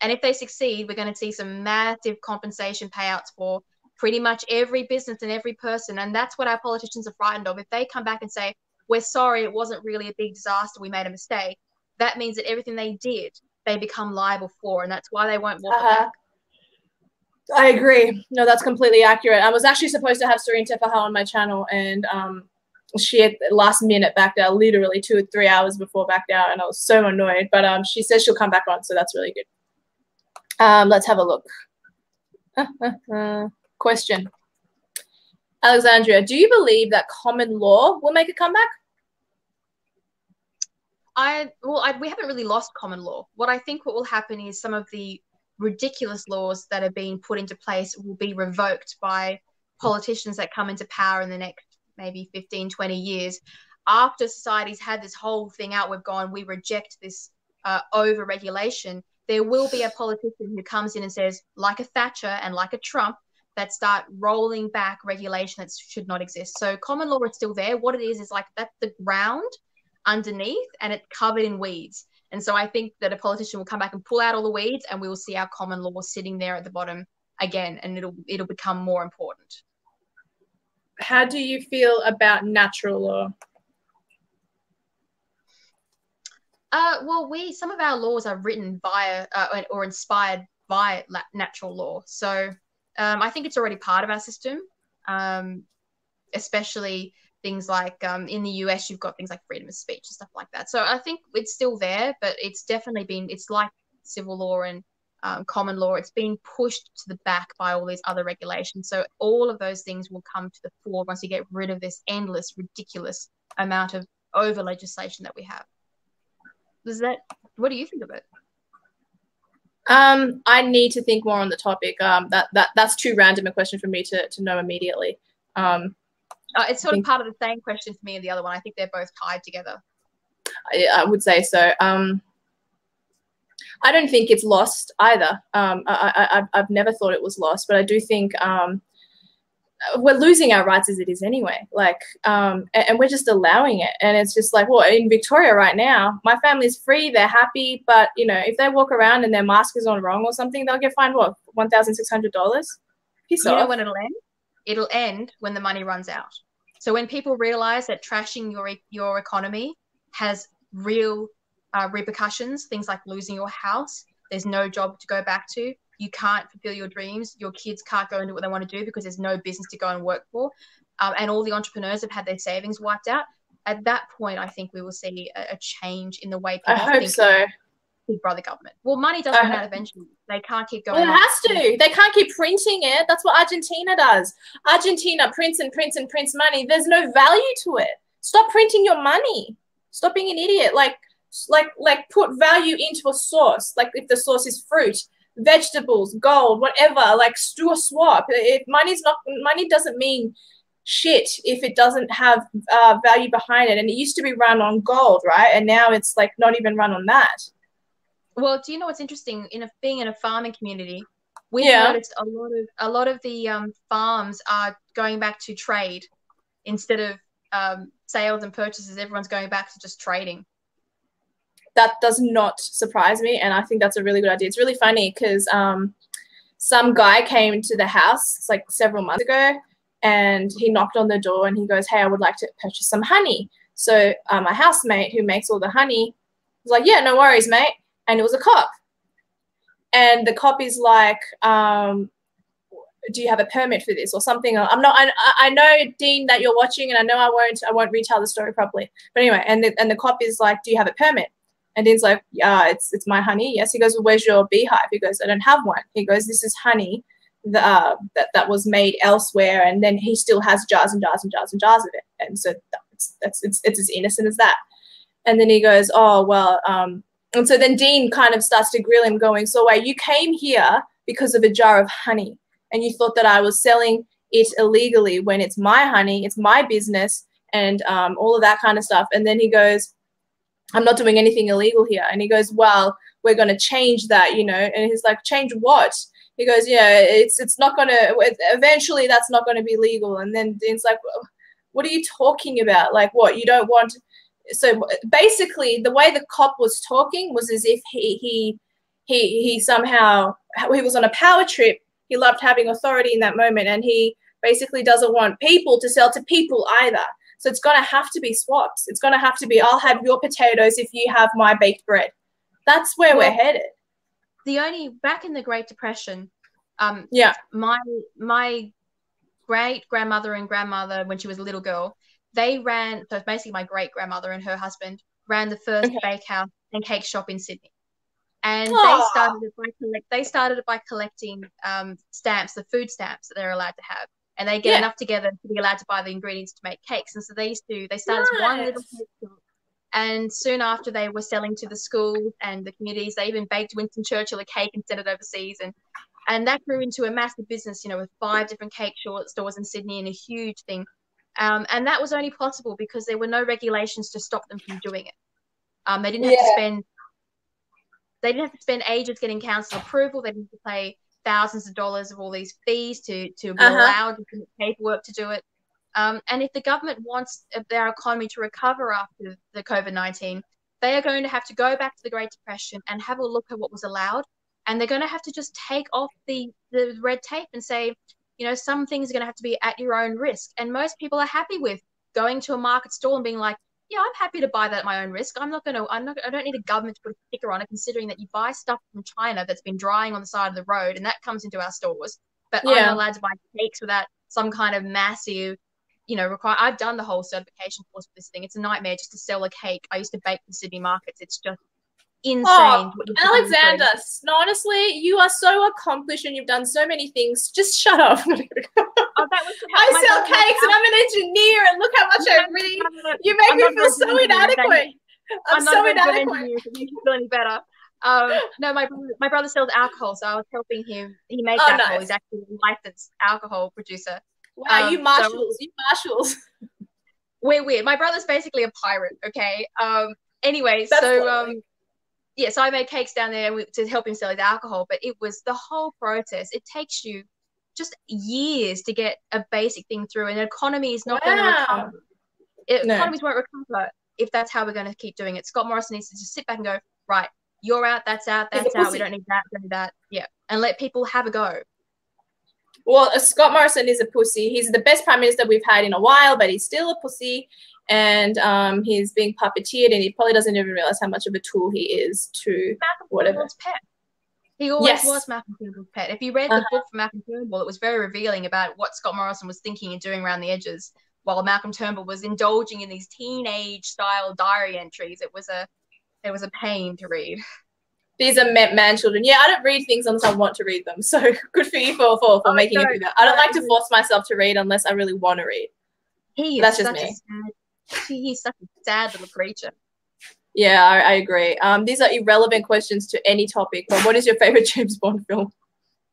And if they succeed, we're going to see some massive compensation payouts for pretty much every business and every person. And that's what our politicians are frightened of. If they come back and say, "We're sorry, it wasn't really a big disaster, we made a mistake," that means that everything they did, they become liable for. And that's why they won't walk it back. I agree. No, that's completely accurate. I was actually supposed to have Serene Tefaha on my channel, and she at the last minute backed out, literally 2 or 3 hours before backed out, and I was so annoyed. But she says she'll come back on, so that's really good. Let's have a look. Question. Alexandria, do you believe that common law will make a comeback? We haven't really lost common law. What I think what will happen is some of the ridiculous laws that are being put into place will be revoked by politicians that come into power in the next maybe 15, 20 years. After society's had this whole thing out, we reject this over-regulation. There will be a politician who comes in and says, like a Thatcher and like a Trump, that start rolling back regulation that should not exist. So common law is still there. What it is like that's the ground underneath, and it's covered in weeds. And so I think that a politician will come back and pull out all the weeds, and we will see our common law sitting there at the bottom again, and it'll become more important. How do you feel about natural law? Some of our laws are written via or inspired by natural law. So I think it's already part of our system, especially things like in the US, you've got things like freedom of speech and stuff like that. So I think it's still there, but it's definitely it's like civil law and common law. It's being pushed to the back by all these other regulations. So all of those things will come to the fore once you get rid of this endless, ridiculous amount of over legislation that we have. What do you think of it? I need to think more on the topic. That's too random a question for me to know immediately. It's sort of part of the same question for me and the other one. I think they're both tied together. I would say so. I don't think it's lost either. I've never thought it was lost, but I do think we're losing our rights as it is anyway. Like, and we're just allowing it. And it's just like, well, in Victoria right now, my family's free, they're happy, but you know, if they walk around and their mask is on wrong or something, they'll get fined what, $1,600? You know when it'll end? It'll end when the money runs out. So when people realize that trashing your economy has real repercussions, things like losing your house, there's no job to go back to, you can't fulfill your dreams, your kids can't go and do what they want to do because there's no business to go and work for, and all the entrepreneurs have had their savings wiped out. At that point, I think we will see a change in the way people I hope think so. Big Brother government. Well, money does run out eventually. They can't keep going. Well, it has to. They can't keep printing it. That's what Argentina does. Argentina prints and prints and prints money. There's no value to it. Stop printing your money. Stop being an idiot. Like put value into a source. Like if the source is fruit, vegetables, gold, whatever. Like do a swap. If money doesn't mean shit if it doesn't have value behind it. And it used to be run on gold, right? And now it's like not even run on that. Well, do you know what's interesting? Being in a farming community, we've noticed a lot of the farms are going back to trade instead of sales and purchases. Everyone's going back to just trading. That does not surprise me, and I think that's a really good idea. It's really funny because some guy came to the house like several months ago, and he knocked on the door and he goes, "Hey, I would like to purchase some honey." So my housemate who makes all the honey was like, "Yeah, no worries, mate." And it was a cop. And the cop is like, do you have a permit for this or something? I know, Dean, that you're watching, and I know I won't retell the story properly. But anyway, and the cop is like, do you have a permit? And Dean's like, yeah, it's my honey. Yes. He goes, well, where's your beehive? He goes, I don't have one. He goes, this is honey that was made elsewhere. And then he still has jars and jars and jars and jars of it. And so it's as innocent as that. And then he goes, oh, well, and so then Dean kind of starts to grill him going, so wait, you came here because of a jar of honey and you thought that I was selling it illegally when it's my honey, it's my business, and all of that kind of stuff. And then he goes, I'm not doing anything illegal here. And he goes, well, we're going to change that, you know. And he's like, change what? He goes, yeah, it's not going to, eventually that's not going to be legal. And then Dean's like, what are you talking about? Like what, you don't want... So basically, the way the cop was talking was as if he somehow, he was on a power trip. He loved having authority in that moment, and he basically doesn't want people to sell to people either. So it's going to have to be swaps. It's going to have to be, I'll have your potatoes if you have my baked bread. That's where we're headed. Back in the Great Depression, my great-grandmother and grandmother, when she was a little girl, they ran, so basically my great-grandmother and her husband ran the first bakehouse and cake shop in Sydney. And they started it by collecting stamps, the food stamps that they're allowed to have. And they get enough together to be allowed to buy the ingredients to make cakes. And so they started as one little cake shop. And soon after, they were selling to the schools and the communities. They even baked Winston Churchill a cake and sent it overseas. And that grew into a massive business, you know, with 5 different cake stores in Sydney and a huge thing. And that was only possible because there were no regulations to stop them from doing it. They didn't have to spend ages getting council approval. They didn't have to pay thousands of dollars of all these fees to be allowed to do paperwork to do it. And if the government wants their economy to recover after the COVID-19, they are going to have to go back to the Great Depression and have a look at what was allowed. And they're going to have to just take off the red tape and say, you know, some things are going to have to be at your own risk. And most people are happy with going to a market stall and being like, yeah, I'm happy to buy that at my own risk. I don't need a government to put a sticker on it, considering that you buy stuff from China that's been drying on the side of the road and that comes into our stores. But I'm not allowed to buy cakes without some kind of massive, you know, I've done the whole certification course for this thing. It's a nightmare just to sell a cake. I used to bake for Sydney markets. It's just insane. Oh, Alexandra, honestly, you are so accomplished and you've done so many things. Just shut up. I sell cakes and I'm an engineer and look how much I read. You make me feel so inadequate. I'm so inadequate. You should feel any better. No, my brother sells alcohol, so I was helping him. He makes alcohol. Nice. He's actually a licensed alcohol producer. Wow, you marshals. We're weird. My brother's basically a pirate, okay? Anyway, so I made cakes down there to help him sell his alcohol, but it was the whole process. It takes you just years to get a basic thing through, and the economy is not going to recover. Economies won't recover if that's how we're going to keep doing it. Scott Morrison needs to just sit back and go, right, you're out, that's out, we don't need that, we don't need that. Yeah, and let people have a go. Well, Scott Morrison is a pussy. He's the best prime minister we've had in a while, but he's still a pussy. And he's being puppeteered, and he probably doesn't even realize how much of a tool he is to whatever. Pet. He always was Malcolm Turnbull's pet. If you read the book from Malcolm Turnbull, it was very revealing about what Scott Morrison was thinking and doing around the edges, while Malcolm Turnbull was indulging in these teenage-style diary entries. It was a pain to read. These are man children. Yeah, I don't read things unless I want to read them. So good for you for making it do that. I don't like to force myself to read unless I really want to read. That's just me. He's such a sad little creature. Yeah, I agree. These are irrelevant questions to any topic, but what is your favorite James Bond film?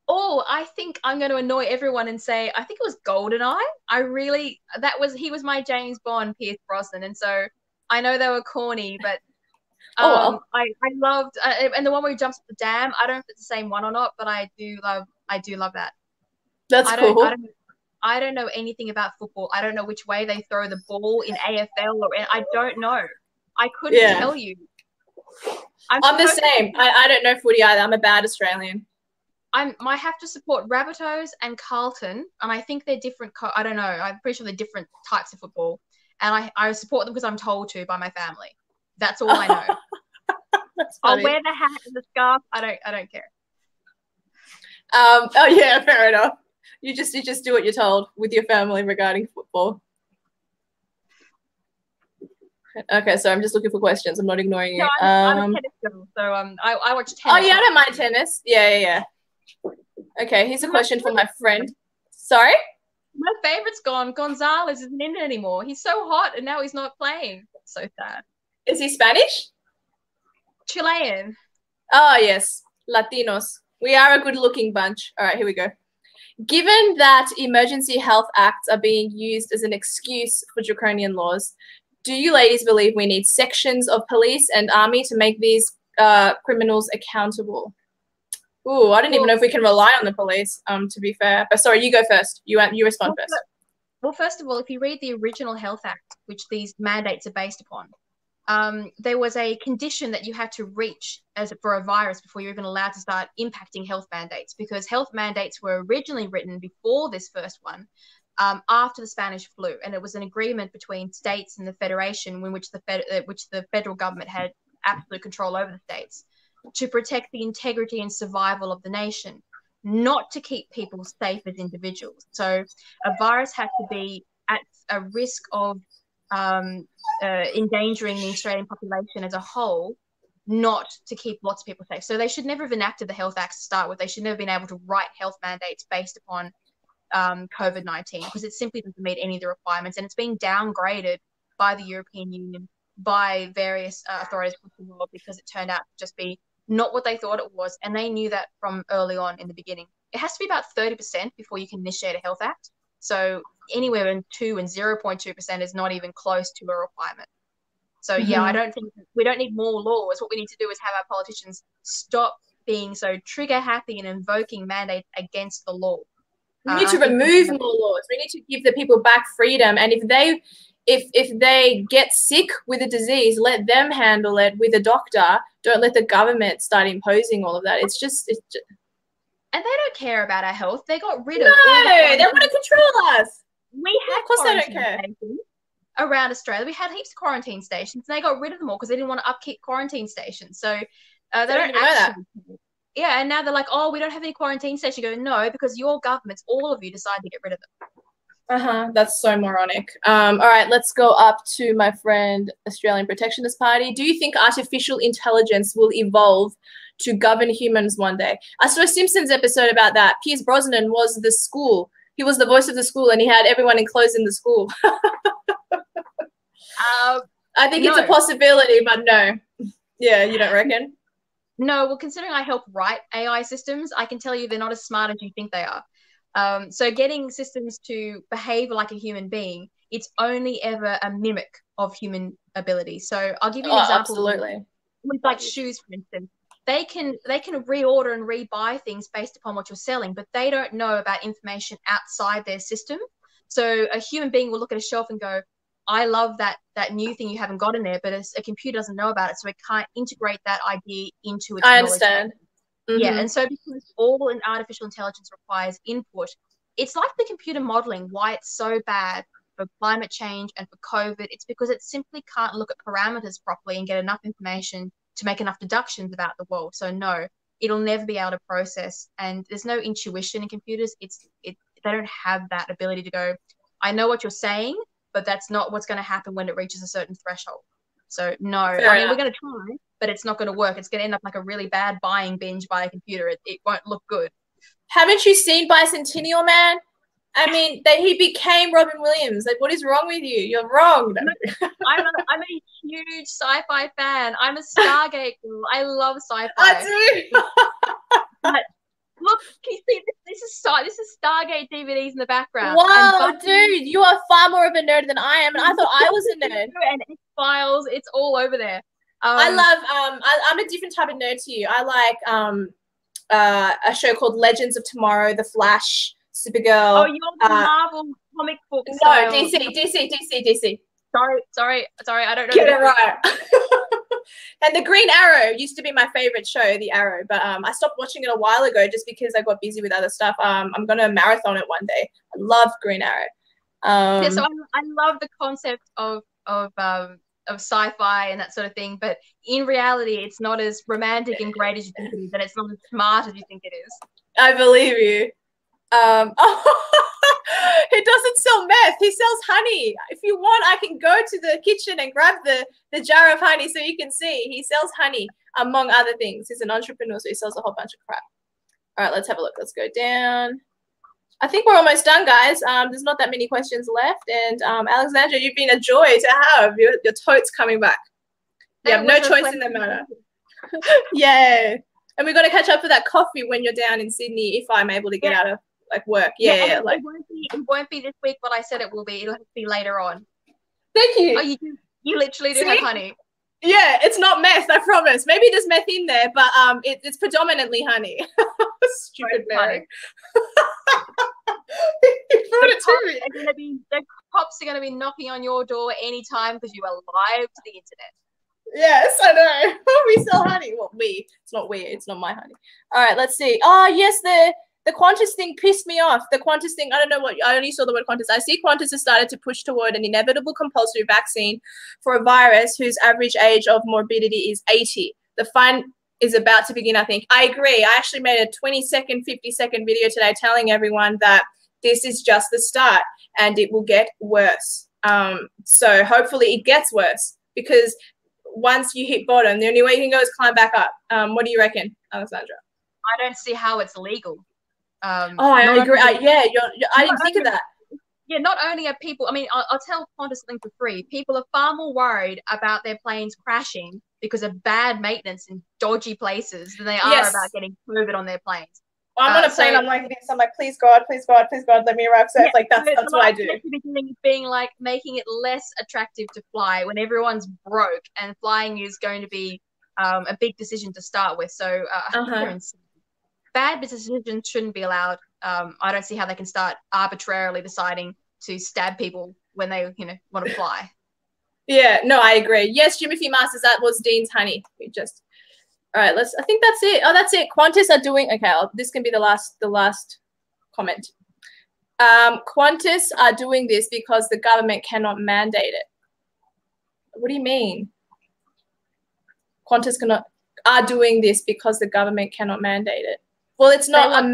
Oh, I think I'm going to annoy everyone and say I think it was GoldenEye. He was my James Bond, Pierce Brosnan, and so I know they were corny, but I loved and the one where he jumps up the dam. I don't know if it's the same one or not, but I do love that. That's cool. I don't know anything about football. I don't know which way they throw the ball in AFL, I don't know. I couldn't tell you. I'm the same. I don't know footy either. I'm a bad Australian. I have to support Rabbitohs and Carlton, and I think they're different. I don't know. I'm pretty sure they're different types of football, and I support them because I'm told to by my family. That's all I know. I'll wear the hat and the scarf. I don't care. Oh yeah, fair enough. You just do what you're told with your family regarding football. Okay, so I'm just looking for questions. I'm not ignoring you. No, I'm a tennis girl, so I watch tennis. Oh yeah, I don't mind tennis. Yeah. Okay, here's a question from my friend. Sorry? My favorite's gone. Gonzalez isn't in it anymore. He's so hot, and now he's not playing. So sad. Is he Spanish? Chilean. Oh yes, Latinos. We are a good-looking bunch. All right, here we go. Given that emergency health acts are being used as an excuse for draconian laws, do you ladies believe we need sections of police and army to make these criminals accountable? Ooh, I don't even know if we can rely on the police, to be fair. But sorry, you go first. You respond first. Well, first of all, if you read the original Health Act, which these mandates are based upon, there was a condition that you had to reach for a virus before you're even allowed to start impacting health mandates, because health mandates were originally written before this first one, after the Spanish flu, and it was an agreement between states and the federation in which the federal government had absolute control over the states to protect the integrity and survival of the nation, not to keep people safe as individuals. So a virus had to be at a risk of endangering the Australian population as a whole, not to keep lots of people safe. So they should never have enacted the Health Act to start with. They should never have been able to write health mandates based upon COVID-19, because it simply doesn't meet any of the requirements, and it's being downgraded by the European Union, by various authorities across the world, because it turned out to just be not what they thought it was, and they knew that from early on in the beginning. It has to be about 30% before you can initiate a health act. So anywhere in 2 and 0.2% is not even close to a requirement. So yeah, I don't think we don't need more laws. What we need to do is have our politicians stop being so trigger happy and invoking mandates against the law. We need to remove more laws. We need to give the people back freedom. And if they get sick with a disease, let them handle it with a doctor. Don't let the government start imposing all of that. It's just and they don't care about our health. They got rid of they want to control us. We had of course they don't care. Around Australia. We had heaps of quarantine stations, and they got rid of them all because they didn't want to upkeep quarantine stations. So they don't actually know that. Yeah, and now they're like, oh, we don't have any quarantine stations. You go, no, because your governments, all of you, decide to get rid of them. That's so moronic. All right, let's go up to my friend Australian Protectionist Party. Do you think artificial intelligence will evolve to govern humans one day? I saw a Simpsons episode about that. Pierce Brosnan was the school. He was the voice of the school, and he had everyone enclosed in the school. I think it's a possibility, but no. Yeah, you don't reckon? No, well, considering I help write AI systems, I can tell you they're not as smart as you think they are. So getting systems to behave like a human being, it's only ever a mimic of human ability. So I'll give you an example. Absolutely. With like shoes, for instance. They can reorder and rebuy things based upon what you're selling, but they don't know about information outside their system. So a human being will look at a shelf and go, I love that new thing you haven't got in there, but a computer doesn't know about it, so it can't integrate that idea into its knowledge. I understand. Yeah, and so because all an artificial intelligence requires input it's like the computer modeling, why it's so bad for climate change and for COVID. It's because it simply can't look at parameters properly and get enough information to make enough deductions about the world. So no, it'll never be able to process. And there's no intuition in computers. They don't have that ability to go, I know what you're saying, but that's not what's going to happen when it reaches a certain threshold. So no, Fair I mean, enough. we're going to try, but it's not going to work. It's going to end up like a really bad buying binge by a computer. It won't look good. Haven't you seen Bicentennial Man? I mean, he became Robin Williams. Like, what is wrong with you? You're wrong. I'm a huge sci-fi fan. I'm a Stargate girl. I love sci-fi. I do. But look, can you see this is Stargate DVDs in the background. Wow, dude, you are far more of a nerd than I am, and I thought I was a nerd. And X-Files, it's all over there. I love. I'm a different type of nerd to you. I like a show called Legends of Tomorrow, The Flash, Supergirl. Oh, you're the Marvel comic book No, style. DC. Sorry, I don't know. Get it right. And the Green Arrow used to be my favorite show, The Arrow, but I stopped watching it a while ago just because I got busy with other stuff. I'm gonna marathon it one day. I love Green Arrow. Yeah, so I love the concept of sci-fi and that sort of thing, but in reality, it's not as romantic and great as you think it is, and it's not as smart as you think it is. I believe you. He doesn't sell meth. He sells honey. If you want, I can go to the kitchen and grab the jar of honey so you can see. He sells honey, among other things. He's an entrepreneur, so he sells a whole bunch of crap. All right, let's have a look. Let's go down. I think we're almost done, guys. There's not that many questions left. And Alexandra, you've been a joy to have. Your totes coming back. You have no choice in the matter. Yay. And we're going to catch up for that coffee when you're down in Sydney, if I'm able to get out of work. Yeah. Like, it won't be this week, but I said it will be. It'll have to be later on. Thank you. Oh, you literally do have honey. Yeah, it's not meth, I promise. Maybe there's meth in there, but it's predominantly honey. Stupid Mary. The cops are going to be knocking on your door anytime because you are live to the internet. Yes, I know. We sell honey. Well, it's not we. It's not my honey. All right, let's see. Oh, yes, the Qantas thing pissed me off. The Qantas thing, I don't know what, I only saw the word Qantas. I see Qantas has started to push toward an inevitable compulsory vaccine for a virus whose average age of morbidity is 80. The fun is about to begin, I think. I agree. I actually made a 20-second, 50-second video today telling everyone that this is just the start and it will get worse. So hopefully it gets worse, because once you hit bottom, the only way you can go is climb back up. What do you reckon, Alexandra? I don't see how it's legal. I agree. I didn't think of that. Yeah, not only are people, I mean, I'll tell Qantas something for free. People are far more worried about their planes crashing because of bad maintenance in dodgy places than they are about getting COVID on their planes. Well, I'm on a plane, I'm like this. I'm like, please God, let me arrive safe. Like, that's what I do. Being like making it less attractive to fly when everyone's broke, and flying is going to be a big decision to start with. So bad business decisions shouldn't be allowed. I don't see how they can start arbitrarily deciding to stab people when they, want to fly. Yeah, no, I agree. Yes, Jimothy Masters, that was Dean's honey. All right, I think that's it. Oh, that's it. Qantas are doing, okay, this can be the last comment. Qantas are doing this because the government cannot mandate it. What do you mean? Qantas are doing this because the government cannot mandate it. Well, it's not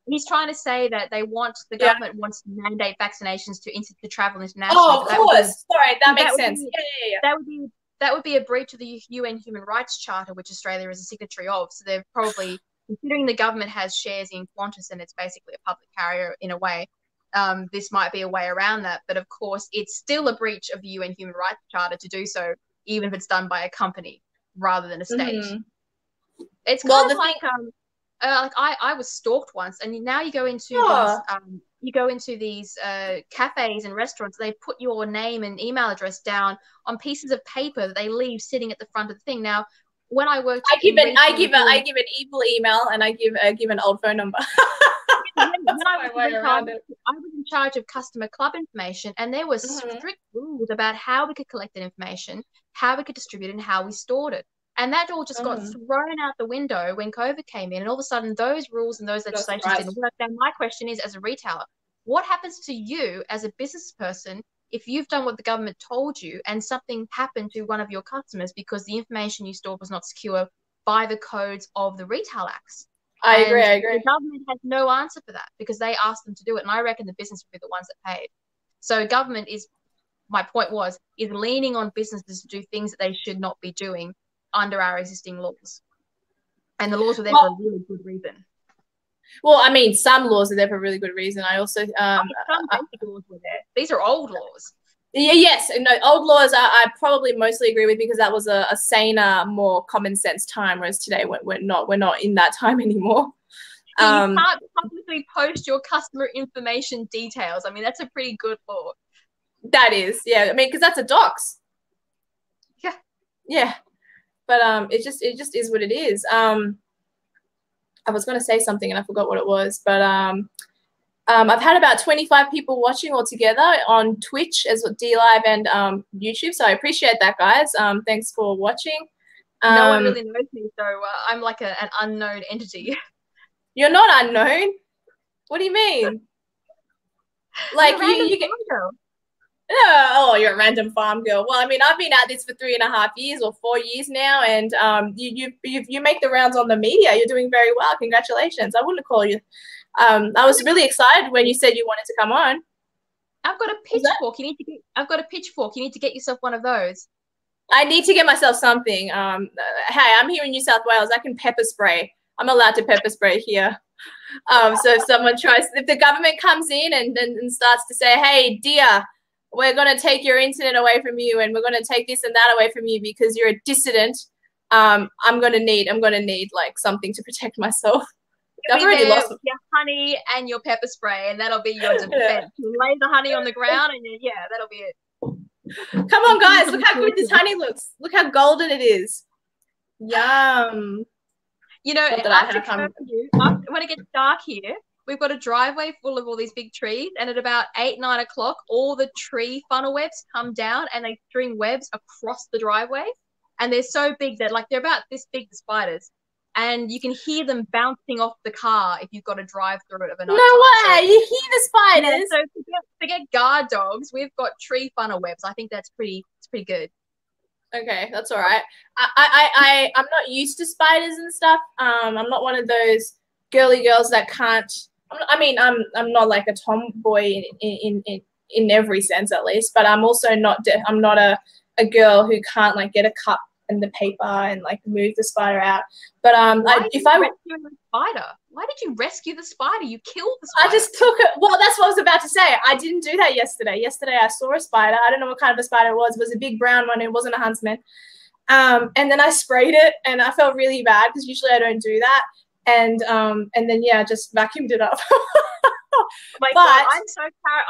He's trying to say that the government wants to mandate vaccinations to travel internationally. Oh, of course. Sorry, that makes sense. Yeah. That would be a breach of the UN Human Rights Charter, which Australia is a signatory of. So they're probably, considering the government has shares in Qantas and it's basically a public carrier in a way, this might be a way around that. But of course, it's still a breach of the UN Human Rights Charter to do so, even if it's done by a company rather than a state. Mm-hmm. It's kind of like I was stalked once, and now you go into these cafes and restaurants. They put your name and email address down on pieces of paper that they leave sitting at the front of the thing. Now, when I worked, I give an evil email, and I give an old phone number. I was in charge of customer club information, and there were strict rules about how we could collect that information, how we could distribute it, and how we stored it. And that all just got thrown out the window when COVID came in. And all of a sudden, those rules and those legislations didn't work. Now, my question is, as a retailer, what happens to you as a business person if you've done what the government told you and something happened to one of your customers because the information you stored was not secure by the codes of the Retail Acts? I agree. The government has no answer for that because they asked them to do it. And I reckon the business will be the ones that paid. So government is, my point was, is leaning on businesses to do things that they should not be doing under our existing laws. And the laws were there for a really good reason. Well, I mean, some laws are there for a really good reason. I also... some basic laws were there. These are old laws. Yeah, yes. No, old laws I probably mostly agree with because that was a saner, more common sense time, whereas today we're not in that time anymore. You can't publicly post your customer information details. I mean, that's a pretty good law. That is, yeah. I mean, because that's a dox. Yeah. Yeah. But it just is what it is. I was going to say something and I forgot what it was, but I've had about 25 people watching altogether on Twitch as well, DLive and YouTube. So I appreciate that, guys. Thanks for watching. No one really knows me, so I'm like an unknown entity. You're not unknown. What do you mean? Like you get. Oh, you're a random farm girl. Well, I mean, I've been at this for 3.5 years or 4 years now, and you make the rounds on the media. You're doing very well. Congratulations. I wouldn't call you. I was really excited when you said you wanted to come on. I've got a pitchfork. I've got a pitchfork. You need to get yourself one of those. I need to get myself something. Hey, I'm here in New South Wales. I can pepper spray. I'm allowed to pepper spray here. So if the government comes in and starts to say, hey, dear, we're going to take your internet away from you and we're going to take this and that away from you because you're a dissident, I'm going to need like something to protect myself. I've already lost your honey and your pepper spray, and that'll be your defense. Yeah. You lay the honey on the ground, and that'll be it. Come on, guys! Look how good this honey looks. Look how golden it is. Yum. You know, when it gets dark here, we've got a driveway full of all these big trees, and at about 8-9 o'clock, all the tree funnel webs come down, and they string webs across the driveway, and they're so big that they're about this big, the spiders. And you can hear them bouncing off the car if you've got to drive through it overnight. No way! You hear the spiders? Yeah, so forget guard dogs. We've got tree funnel webs. I think it's pretty good. Okay, that's all right. I'm not used to spiders and stuff. I'm not one of those girly girls that can't. I'm not like a tomboy in every sense, at least. But I'm also not. I'm not a girl who can't like get a cup and the paper and like move the spider out. But why did you rescue the spider? You killed the spider. I just took it. Well, that's what I was about to say. I didn't do that yesterday. Yesterday I saw a spider. I don't know what kind of a spider it was. It was a big brown one. It wasn't a huntsman. And then I sprayed it and I felt really bad because usually I don't do that. And then I just vacuumed it up. God,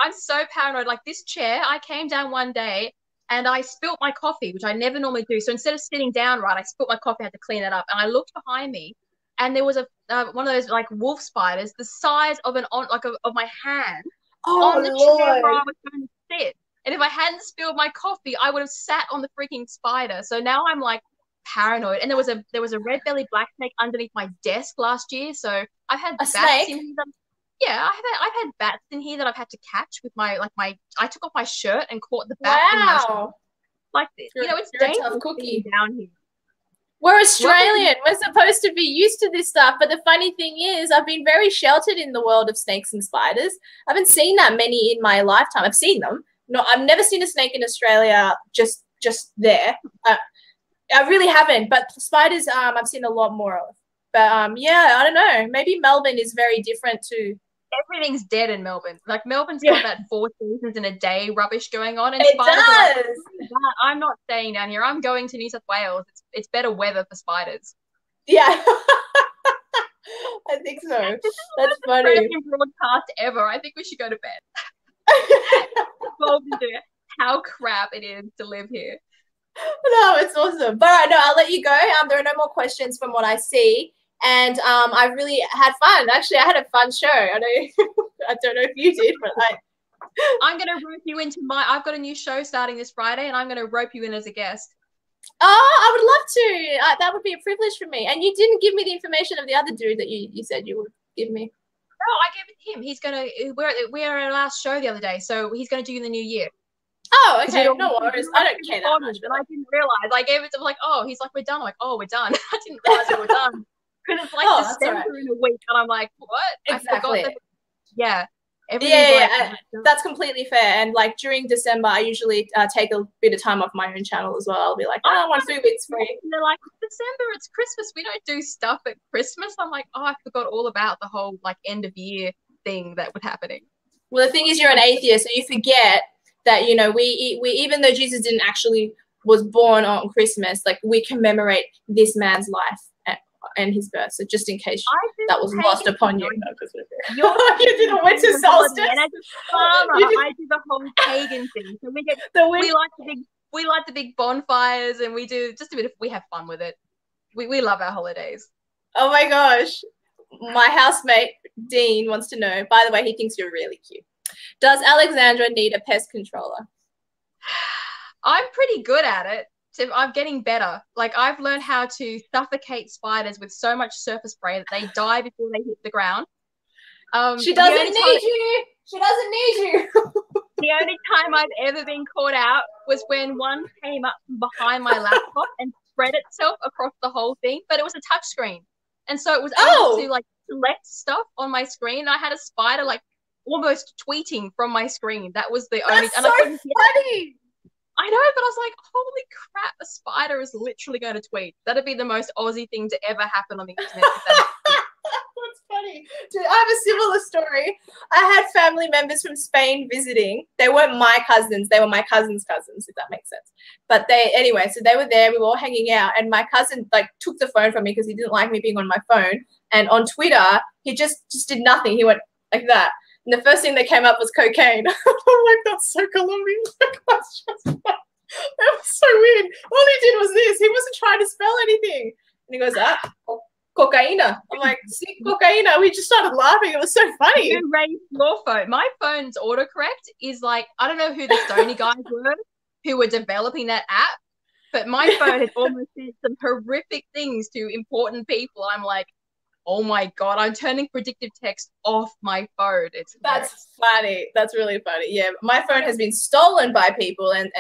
I'm so paranoid. Like this chair, I came down one day and I spilt my coffee, which I never normally do. So instead of sitting down, I spilt my coffee. I had to clean it up. And I looked behind me, and there was one of those like wolf spiders, the size of of my hand, on the chair where I was going to sit. And if I hadn't spilled my coffee, I would have sat on the freaking spider. So now I'm like paranoid. And there was a red-bellied black snake underneath my desk last year. So I've had bats in here. Yeah, I've had bats in here that I've had to catch with I took off my shirt and caught the bat. Wow. It's dangerous cookie down here. We're Australian. We're supposed to be used to this stuff. But the funny thing is, I've been very sheltered in the world of snakes and spiders. I haven't seen that many in my lifetime. I've seen them. No, I've never seen a snake in Australia just there. I really haven't. But spiders, I've seen a lot more of. But I don't know. Maybe Melbourne is very different too. Everything's dead in Melbourne. Like Melbourne's got that 4 seasons in a day rubbish going on. And it spiders does. I'm not staying down here. I'm going to New South Wales. It's better weather for spiders. Yeah. I think so. That's funny. Broadcast ever. I think we should go to bed. How crap it is to live here. No, it's awesome. But all right, no, I'll let you go. There are no more questions from what I see. And I really had fun. Actually, I had a fun show. I don't know if you did, but I'm going to rope you into I've got a new show starting this Friday, and I'm going to rope you in as a guest. Oh, I would love to. That would be a privilege for me. And you didn't give me the information of the other dude that you said you would give me. No, I gave it to him. He's gonna. We're at our last show the other day, so he's gonna do in the new year. Oh, okay. No worries. I don't care that much. And I didn't realize. I gave it to him like, oh, he's like, we're done. I'm like, oh, we're done. I didn't realize we were done because it's like December in a week, and I'm like, what? Exactly. I forgot that. Yeah. That's completely fair. And like during December, I usually take a bit of time off my own channel as well. I'll be like, I want 3 weeks free. And they're like, December, it's Christmas. We don't do stuff at Christmas. I'm like, oh, I forgot all about the whole like end of year thing that was happening. Well, the thing is, you're an atheist, so you forget that, you know, we even though Jesus didn't actually was born on Christmas, like we commemorate this man's life and his birth. So just in case that was lost upon you. No, you did a winter solstice. And as a farmer, I do the whole pagan thing. So we like the big bonfires, and we do just a bit of, we have fun with it. We love our holidays. Oh my gosh. My housemate Dean wants to know, by the way, he thinks you're really cute. Does Alexandra need a pest controller? I'm pretty good at it. So I'm getting better. Like I've learned how to suffocate spiders with so much surface spray that they die before they hit the ground. She doesn't need you. She doesn't need you. The only time I've ever been caught out was when one came up from behind my laptop and spread itself across the whole thing, but it was a touch screen. And so it was able to like select stuff on my screen. I had a spider like almost tweeting from my screen. That was the only. That's so funny. I know, but I was like, holy crap, a spider is literally going to tweet. That'd be the most Aussie thing to ever happen on the internet. That's funny. Dude, I have a similar story. I had family members from Spain visiting. They weren't my cousins. They were my cousin's cousins, if that makes sense. But anyway, so they were there. We were all hanging out. And my cousin, like, took the phone from me because he didn't like me being on my phone. And on Twitter, he just did nothing. He went like that. And the first thing that came up was cocaine. I'm like, that's so Colombian. That was so weird. All he did was this. He wasn't trying to spell anything. And he goes, cocaina. I'm like, see, cocaina. We just started laughing. It was so funny. You raised your phone. My phone's autocorrect is like, I don't know who the Sony guys were who were developing that app, but my phone has almost said some horrific things to important people. I'm like, oh my God, I'm turning predictive text off my phone. That's funny. That's really funny. Yeah, my phone has been stolen by people and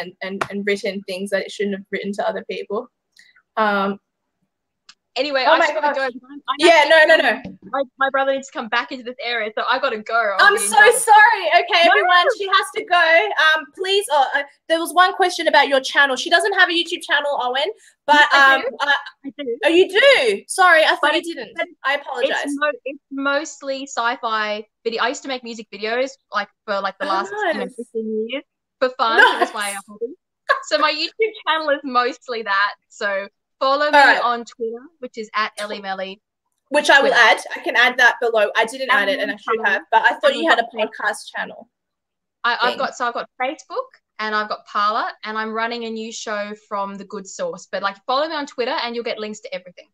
written things that it shouldn't have written to other people. Anyway, I just got to go. No. My brother needs to come back into this area, so I got to go. I'm so sorry. Okay, everyone, she has to go. Please, there was one question about your channel. She doesn't have a YouTube channel, Owen, but I do. Oh, you do? Sorry, I thought you didn't. I apologize. It's mostly sci-fi video. I used to make music videos like for like the last 15 years for fun. Nice. It was my hobby. So my YouTube channel is mostly that. So follow me on Twitter, which is @ellymelly. Which I will add. I can add that below. I didn't add it, and I should have, but I thought you had a podcast channel. I've got Facebook and I've got Parler, and I'm running a new show from The Good Source. But like, follow me on Twitter, and you'll get links to everything.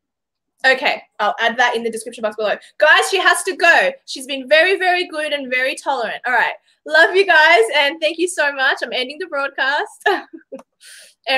Okay, I'll add that in the description box below. Guys, she has to go. She's been very, very good and very tolerant. All right, love you guys, and thank you so much. I'm ending the broadcast.